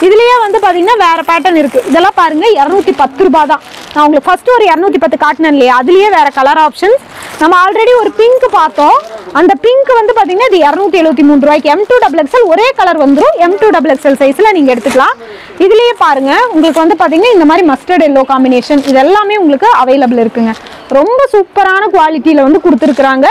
இதுலயே வந்து பாத்தீங்கன்னா வேற பேட்டர்ன் இருக்கு. இதெல்லாம் பாருங்க 210 ரூபாய் தான். நான் உங்களுக்கு ஃபர்ஸ்ட் ஒரு 210 காட்டினேன் இல்லையா, அதுலயே வேற கலர் ஆப்ஷன்ஸ். நம்ம ஆல்ரெடி ஒரு பிங்க் பார்த்தோம். அந்த பிங்க் வந்து பாத்தீங்கன்னா இது 273 ரூபாய்க்கு. M2XXL ஒரே கலர் வந்துரும். M2XXL சைஸ்ல நீங்க எடுத்துக்கலாம். இதுலயே பாருங்க உங்களுக்கு வந்து பாத்தீங்கன்னா இந்த மாதிரி மஸ்டர்ட் எல்லோ காம்பினேஷன் இது எல்லாமே உங்களுக்கு அவைலபிள் இருக்குங்க. ரொம்ப சூப்பரான குவாலிட்டியில வந்து கொடுத்துருக்காங்க.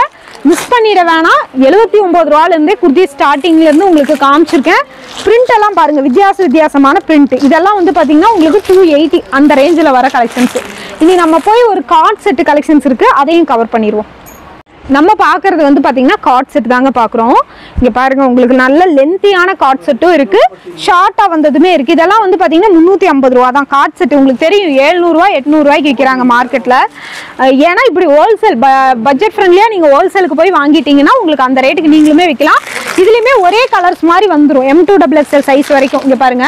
மிஸ் பண்ணிட வேணாம். 79 ரூபாயில இருந்தே குர்த்தி ஸ்டார்டிங்ல இருந்து உங்களுக்கு காமிச்சிருக்கேன். பிரிண்ட் எல்லாம் பாருங்க வித்தியாசமான பிரிண்ட். இதெல்லாம் வந்து பாத்தீங்கன்னா உங்களுக்கு 280 அந்த ரேஞ்சில் வர கலெக்ஷன்ஸ். இனி நம்ம போய் ஒரு கார்ட் செட் கலெக்ஷன்ஸ் இருக்கு, அதையும் கவர் பண்ணிடுவோம். நம்ம பாக்குறது வந்து பாத்தீங்கன்னா கார்ட் செட் தாங்க பாக்குறோம். இங்க பாருங்க உங்களுக்கு நல்ல லென்த்தியான கார்ட் செட்டும் இருக்கு, ஷார்ட்டா வந்ததுமே இருக்கு. இதெல்லாம் வந்து பாத்தீங்கன்னா 350 ரூபா தான் கார்ட் செட். உங்களுக்கு தெரியும் 700 ரூபாய் 800 ரூபாய்க்கு விற்கிறாங்க மார்க்கெட்ல. ஏன்னா இப்படி ஹோல்சேல் பட்ஜெட் ஃப்ரெண்ட்லியா நீங்க ஹோல்சேலுக்கு போய் வாங்கிட்டீங்கன்னா உங்களுக்கு அந்த ரேட்டுக்கு நீங்களுமே விற்கலாம். இதுலயுமே ஒரே கலர்ஸ் மாதிரி வந்துடும். M2XXL சைஸ் வரைக்கும் இங்க பாருங்க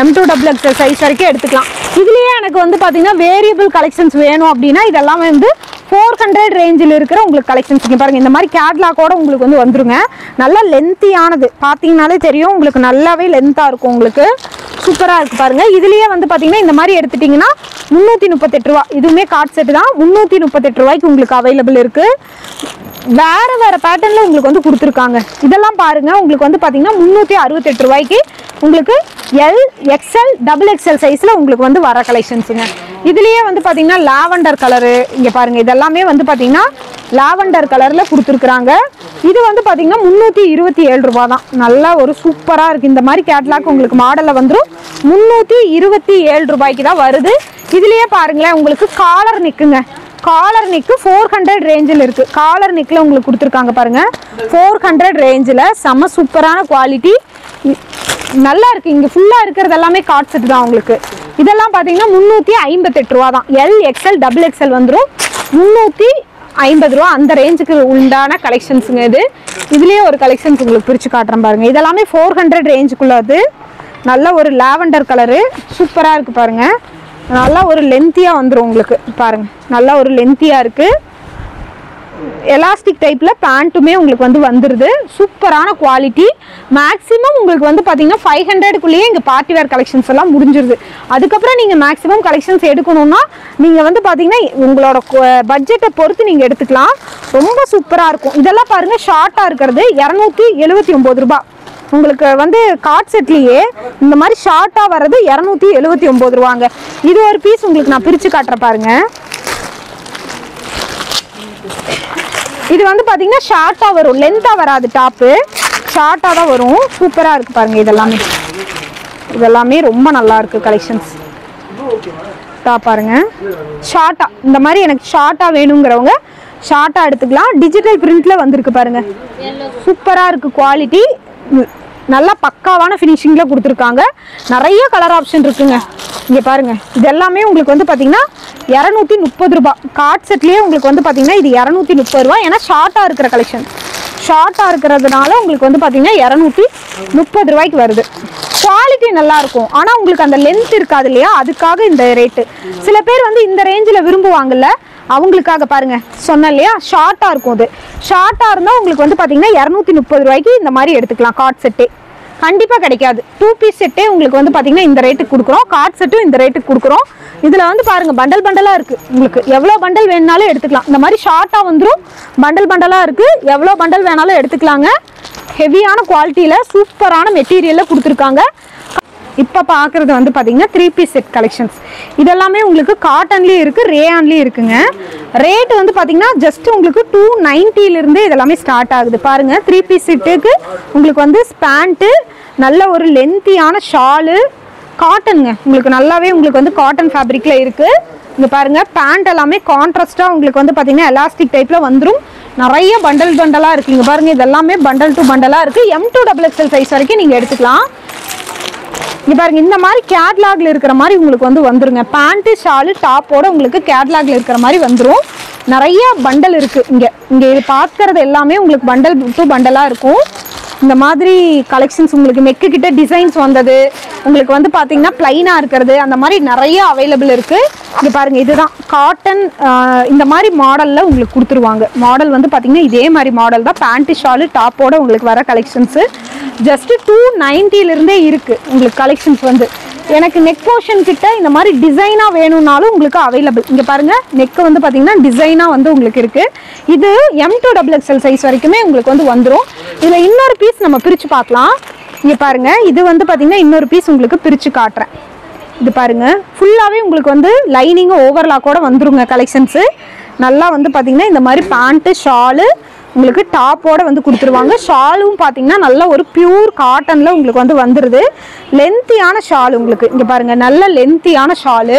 M2XXL சைஸ் வரைக்கும் எடுத்துக்கலாம். இதுலயே எனக்கு வந்து பாத்தீங்கன்னா வேரியபிள் கலெக்ஷன்ஸ் வேணும் அப்படின்னா இதெல்லாம் வந்து 400 ரேஞ்சில் இருக்கிற உங்களுக்கு கலெக்ஷன்ஸ் இங்க பாருங்க. இந்த மாதிரி கேட்லாக்கோட உங்களுக்கு வந்து வந்துருங்க. நல்லா லென்த்தியானது பாத்தீங்கன்னாலே தெரியும் உங்களுக்கு நல்லாவே லென்த்தா இருக்கும். உங்களுக்கு சூப்பரா இருக்கு பாருங்க. இதுலயே வந்து பாத்தீங்கன்னா இந்த மாதிரி எடுத்துட்டீங்கன்னா 338 ரூபா. இதுவுமே கார்ட் செட் தான். 338 ரூபாய்க்கு உங்களுக்கு அவைலபிள் இருக்கு. வேற பேட்டர்ன்ல உங்களுக்கு வந்து கொடுத்துருக்காங்க. இதெல்லாம் பாருங்க உங்களுக்கு வந்து பாத்தீங்கன்னா 368 ரூபாய்க்கு உங்களுக்கு LXL XXL சைஸ்ல உங்களுக்கு வந்து வர கலெக்ஷன்ஸுங்க. இதுலயே வந்து பாத்தீங்கன்னா லாவெண்டர் கலரு இங்க பாருங்க. இதெல்லாமே வந்து பாத்தீங்கன்னா லாவெண்டர் கலர்ல கொடுத்துருக்காங்க. இது வந்து பாத்தீங்கன்னா 327 ரூபாய் தான். நல்லா ஒரு சூப்பரா இருக்கு. இந்த மாதிரி கேட்லாக் உங்களுக்கு மாடல்ல வந்துடும் 327 ரூபாய்க்கு தான் வருது. இதுலயே பாருங்களேன் உங்களுக்கு காலர் நிக்குங்க. காலர் நெக்கு 400 ரேஞ்சில் இருக்கு. காலர் நெக்ல உங்களுக்கு கொடுத்துருக்காங்க பாருங்க 400 ரேஞ்சில். செம்ம சூப்பரான குவாலிட்டி நல்லா இருக்கு. இங்க ஃபுல்லா இருக்கிறது எல்லாமே கார்ட் செட் தான் உங்களுக்கு. இதெல்லாம் பாத்தீங்கன்னா 358 ரூபா தான். LXL XXL வந்துடும் 350 ரூபா அந்த ரேஞ்சுக்கு உண்டான கலெக்ஷன்ஸுங்க இது. இதுலயே ஒரு கலெக்ஷன்ஸ் உங்களுக்கு பிரிச்சு காட்டுறேன் பாருங்க. இதெல்லாமே 400 ரேஞ்சுக்குள்ளது. நல்ல ஒரு லாவெண்டர் கலரு சூப்பரா இருக்கு பாருங்க. நல்லா ஒரு லென்த்தியா வந்துடும் உங்களுக்கு பாருங்க. நல்லா ஒரு லென்த்தியா இருக்கு. எலாஸ்டிக் டைப்ல பேண்ட்டுமே உங்களுக்கு வந்து வந்துருது. சூப்பரான குவாலிட்டி. மேக்ஸிமம் உங்களுக்கு வந்து பாத்தீங்கன்னா 500க்குள்ளேயே இங்க பார்ட்டி வேர் கலெக்ஷன்ஸ் எல்லாம் முடிஞ்சிருது. அதுக்கப்புறம் நீங்க மேக்ஸிமம் கலெக்ஷன்ஸ் எடுக்கணும்னா நீங்க வந்து பாத்தீங்கன்னா உங்களோட பட்ஜெட்டை பொறுத்து நீங்க எடுத்துக்கலாம். ரொம்ப சூப்பரா இருக்கும். இதெல்லாம் பாருங்க ஷார்ட்டா இருக்கிறது 279 ரூபாய். உங்களுக்கு வந்து கார்ட் செட்லயே இந்த மாதிரி ஷார்ட்டா வர்றது 279 ரூபாங்க. இது ஒரு பீஸ் உங்களுக்கு நான் பிரிச்சு காட்டுறேன் பாருங்க. இது வந்து பாத்தீங்கன்னா ஷார்ட்டா வரும், லென்த்தா வராது. டாப்பு ஷார்ட்டா தான் வரும். சூப்பரா இருக்கு பாருங்க. இதெல்லாமே ரொம்ப நல்லா இருக்கு கலெக்ஷன்ஸ். டாப் பாருங்க ஷார்ட்டா. இந்த மாதிரி எனக்கு ஷார்ட்டா வேணுங்கிறவங்க ஷார்ட்டா எடுத்துக்கலாம். டிஜிட்டல் பிரிண்ட்ல வந்திருக்கு பாருங்க. சூப்பரா இருக்கு குவாலிட்டி. நல்லா பக்காவான ஃபினிஷிங்ல கொடுத்துருக்காங்க. நிறைய கலர் ஆப்ஷன் இருக்குங்க. இங்க பாருங்க இது எல்லாமே உங்களுக்கு வந்து பாத்தீங்கன்னா 230 ரூபாய். கார்ட் செட்லயே உங்களுக்கு வந்து பாத்தீங்கன்னா இது 230 ரூபாய். ஏன்னா ஷார்ட்டா இருக்கிற கலெக்ஷன். ஷார்ட்டா இருக்கிறதுனால உங்களுக்கு வந்து பாத்தீங்கன்னா 230 ரூபாய்க்கு வருது. குவாலிட்டி நல்லா இருக்கும். ஆனா உங்களுக்கு அந்த லென்த் இருக்காது இல்லையா, அதுக்காக இந்த ரேட்டு. சில பேர் வந்து இந்த ரேஞ்சில் விரும்புவாங்கல்ல, அவங்களுக்காக பாருங்க சொன்னேன் இல்லையா ஷார்ட்டா இருக்கும். அது ஷார்ட்டா இருந்தா உங்களுக்கு வந்து பாத்தீங்கன்னா 230 ரூபாய்க்கு இந்த மாதிரி எடுத்துக்கலாம். கார்ட் செட்டே கண்டிப்பா கிடைக்காது. 2 பீஸ் செட்டே உங்களுக்கு வந்து பாத்தீங்கன்னா இந்த ரேட்டுக்கு கொடுக்குறோம். கார்ட் செட்டும் இந்த ரேட்டுக்கு கொடுக்குறோம். இதுல வந்து பாருங்க பண்டல் பண்டலா இருக்கு. உங்களுக்கு எவ்வளவு பண்டல் வேணும்னாலும் எடுத்துக்கலாம். இந்த மாதிரி ஷார்ட்டா வந்துடும். பண்டல் பண்டலா இருக்கு. எவ்வளவு பண்டல் வேணாலும் எடுத்துக்கலாங்க. ஹெவியான குவாலிட்டியில சூப்பரான மெட்டீரியல்ல கொடுத்துருக்காங்க. இப்ப பாக்குறது வந்து பாத்தீங்கன்னா 3 பீஸ் செட் கலெக்ஷன்ஸ். இதெல்லாமே உங்களுக்கு காட்டன்லயும் இருக்கு, ரேயான்லயும் இருக்குங்க. ரேட் வந்து பாத்தீங்கன்னா ஜஸ்ட் உங்களுக்கு 290 இருந்து இதெல்லாமே ஸ்டார்ட் ஆகுது. பாருங்க 3 பீஸ் செட்டுக்கு உங்களுக்கு வந்து பேண்ட், நல்ல ஒரு லென்த்தியான ஷாலு, காட்டனுங்க. உங்களுக்கு நல்லாவே உங்களுக்கு வந்து காட்டன் ஃபேப்ரிக்ல இருக்கு. இங்க பாருங்க பேண்ட் எல்லாமே கான்ட்ராஸ்டா உங்களுக்கு வந்து பாத்தீங்கன்னா எலாஸ்டிக் டைப்ல வந்துடும். நிறைய பண்டலா இருக்கு. இங்க பாருங்க இதெல்லாமே பண்டல் டு பண்டலா இருக்கு. M2XXL சைஸ் வரைக்கும் நீங்க எடுத்துக்கலாம். இங்க பாருங்க இந்த மாதிரி கேட்லாக்ல இருக்கிற மாதிரி உங்களுக்கு வந்து வந்துருங்க. பேண்ட் ஷாலு டாப்போட உங்களுக்கு கேட்லாக்ல இருக்கிற மாதிரி வந்துடும். நிறைய பண்டல் இருக்கு. இங்க இது பார்க்கறது எல்லாமே உங்களுக்கு பண்டல் டு பண்டலா இருக்கும். இந்த மாதிரி கலெக்ஷன்ஸ் உங்களுக்கு நெக்கு கிட்ட டிசைன்ஸ் வந்தது, உங்களுக்கு வந்து பாத்தீங்கன்னா பிளைனா இருக்கிறது, அந்த மாதிரி நிறைய அவைலபிள் இருக்கு. இங்க பாருங்க, இதுதான் காட்டன். இந்த மாதிரி மாடல்ல உங்களுக்கு கொடுத்துருவாங்க. மாடல் வந்து பாத்தீங்கன்னா இதே மாதிரி மாடல் தான். பேண்ட் ஷாலு டாப்போட உங்களுக்கு வர கலெக்ஷன்ஸ் ஜஸ்ட் 290 இருந்தே இருக்கு உங்களுக்கு கலெக்ஷன்ஸ் வந்து. எனக்கு நெக் போர்ஷன் கிட்ட இந்த மாதிரி டிசைனா வேணும்னாலும் உங்களுக்கு அவைலபிள். இங்க பாருங்க, நெக் வந்து பாத்தீங்கன்னா டிசைனா வந்து உங்களுக்கு இருக்கு. இது M2XXL சைஸ் வரைக்குமே உங்களுக்கு வந்து வந்துடும். இதுல இன்னொரு பீஸ் நம்ம பிரிச்சு பார்க்கலாம். இங்க பாருங்க, இது வந்து பாத்தீங்கன்னா இன்னொரு பீஸ் உங்களுக்கு பிரிச்சு காட்டுறேன். இது பாருங்க, ஃபுல்லாவே உங்களுக்கு வந்து லைனிங் ஓவர்லாக்கோட வந்துருங்க கலெக்ஷன்ஸ். நல்லா வந்து பாத்தீங்கன்னா இந்த மாதிரி பேண்ட் ஷாலு உங்களுக்கு டாப்போட வந்து கொடுத்துருவாங்க. ஷாலும் பார்த்தீங்கன்னா நல்ல ஒரு பியூர் காட்டன்ல உங்களுக்கு வந்து வந்துடுது. லென்த்தியான ஷால் உங்களுக்கு இங்கே பாருங்க, நல்ல லென்த்தியான ஷாலு.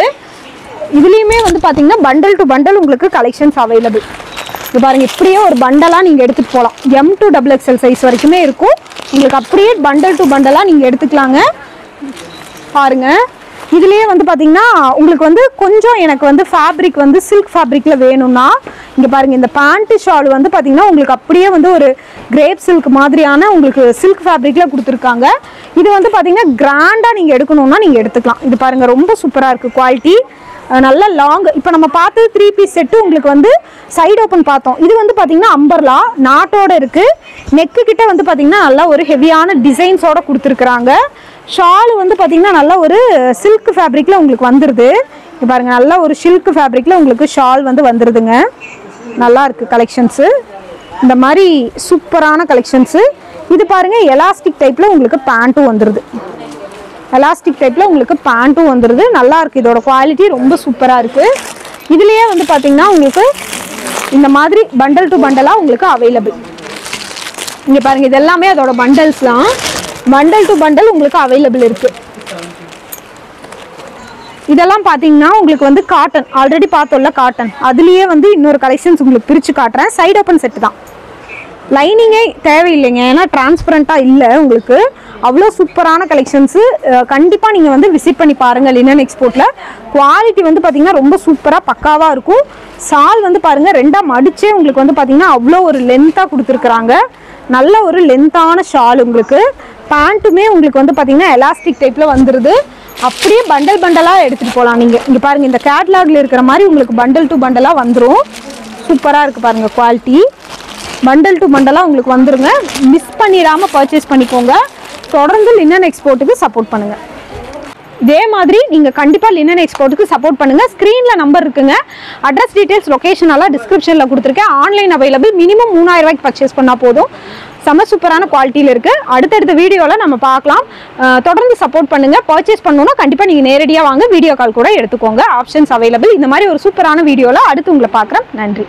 இதுலேயுமே வந்து பார்த்தீங்கன்னா பண்டல் டு பண்டல் உங்களுக்கு கலெக்ஷன்ஸ் அவைலபிள். இது பாருங்க, இப்படியே ஒரு பண்டலாக நீங்கள் எடுத்துகிட்டு போகலாம். M2XXL சைஸ் வரைக்குமே இருக்கும். உங்களுக்கு அப்படியே பண்டல் டு பண்டலாக நீங்கள் எடுத்துக்கலாங்க. பாருங்க, இதுலயே வந்து பாத்தீங்கன்னா உங்களுக்கு வந்து கொஞ்சம் எனக்கு வந்து ஃபேப்ரிக் வந்து சில்க் ஃபேப்ரிக்ல வேணும்னா இங்க பாருங்க, இந்த பேண்ட் ஷால் வந்து பாத்தீங்கன்னா உங்களுக்கு அப்படியே வந்து ஒரு கிரேப் சில்க் மாதிரியான உங்களுக்கு சில்க் ஃபேப்ரிக்ல கொடுத்துருக்காங்க. இது வந்து பாத்தீங்கன்னா கிராண்டா நீங்க எடுக்கணும்னா நீங்க எடுத்துக்கலாம். இது பாருங்க, ரொம்ப சூப்பரா இருக்கு குவாலிட்டி, நல்ல லாங். இப்போ நம்ம பார்த்தது 3 பீஸ் செட்டு உங்களுக்கு வந்து சைடு ஓப்பன் பார்த்தோம். இது வந்து பாத்தீங்கன்னா அம்பர்லா நாட்டோட இருக்கு. நெக்கு கிட்ட வந்து பாத்தீங்கன்னா நல்லா ஒரு ஹெவியான டிசைன்ஸோட கொடுத்துருக்காங்க. ஷால் வந்து பாத்தீங்கன்னா நல்ல ஒரு சில்க் ஃபேப்ரிக்ல உங்களுக்கு வந்துருது. இங்க பாருங்க, நல்ல ஒரு சில்க் ஃபேப்ரிக்ல உங்களுக்கு ஷால் வந்து வந்துருதுங்க. நல்லா இருக்கு கலெக்ஷன்ஸ். இந்த மாதிரி சூப்பரான கலெக்ஷன்ஸ். இது பாருங்க, எலாஸ்டிக் டைப்ல உங்களுக்கு பேண்ட்டும் வந்துருது. எலாஸ்டிக் டைப்ல உங்களுக்கு பேண்ட்டும் வந்துருது. நல்லா இருக்கு, இதோட குவாலிட்டி ரொம்ப சூப்பரா இருக்கு. இதுலயே வந்து பாத்தீங்கன்னா உங்களுக்கு இந்த மாதிரி பண்டல் டு பண்டலா உங்களுக்கு அவைலபிள். இங்க பாருங்க, இது எல்லாமே அதோட பண்டல்ஸ் தான். பண்டல் டு பண்டல் உங்களுக்கு அவைலபிள் இருக்கு. இதெல்லாம் பாத்தீங்கன்னா உங்களுக்கு வந்து காட்டன், ஆல்ரெடி பார்த்தோம்ல காட்டன், அதுலயே வந்து இன்னொரு கலெக்ஷன்ஸ் உங்களுக்கு பிரிச்சு காட்டுறேன். சைடு ஓப்பன் செட் தான், லைனிங்கே தேவையில்லைங்க, ஏன்னா டிரான்ஸ்பரண்டா இல்லை உங்களுக்கு. அவ்வளோ சூப்பரான கலெக்ஷன்ஸ். கண்டிப்பா நீங்க வந்து விசிட் பண்ணி பாருங்க. லினன் எக்ஸ்போர்ட்ல குவாலிட்டி வந்து பாத்தீங்கன்னா ரொம்ப சூப்பரா பக்காவா இருக்கும். சால் வந்து பாருங்க, ரெண்டா மடிச்சே உங்களுக்கு வந்து பாத்தீங்கன்னா அவ்வளோ ஒரு லென்த்தா கொடுத்துருக்காங்க. நல்ல ஒரு லென்த்தான ஷால் உங்களுக்கு. பேண்ட்டுமே உங்களுக்கு வந்து பாத்தீங்கன்னா எலாஸ்டிக் டைப்ல வந்துருது. அப்படியே பண்டல் பண்டலா எடுத்துட்டு போகலாம் நீங்க. இங்க பாருங்க, இந்த கேட்லாக்ல இருக்கிற மாதிரி உங்களுக்கு பண்டல் டு பண்டலா வந்துடும். சூப்பரா இருக்கு பாருங்க குவாலிட்டி. பண்டல் டு பண்டலா உங்களுக்கு வந்துருங்க. மிஸ் பண்ணிடாம பர்ச்சேஸ் பண்ணிக்கோங்க. தொடர்ந்து லினன் எக்ஸ்போர்ட்டுக்கு சப்போர்ட் பண்ணுங்க. இதே மாதிரி நீங்க கண்டிப்பா லினன் எக்ஸ்போர்ட்டுக்கு சப்போர்ட் பண்ணுங்க. ஸ்கிரீன்ல நம்பர் இருக்குங்க. அட்ரஸ் டீடைல்ஸ், லொகேஷன் எல்லாம் டிஸ்கிரிப்ஷன்ல கொடுத்துருக்கேன். Online available. மினிமம் 3000 ரூபாய்க்கு பர்ச்சேஸ் பண்ணா போதும். செம சூப்பரான குவாலிட்டியில இருக்கு. அடுத்தடுத்த வீடியோல நம்ம பார்க்கலாம். தொடர்ந்து சப்போர்ட் பண்ணுங்க. பர்ச்சேஸ் பண்ணணும்னா கண்டிப்பா நீங்க நேரடியா வாங்க, வீடியோ கால் கூட எடுத்துக்கோங்க. Options available. இந்த மாதிரி ஒரு சூப்பரான வீடியோல அடுத்து உங்களை பார்க்குறேன். நன்றி.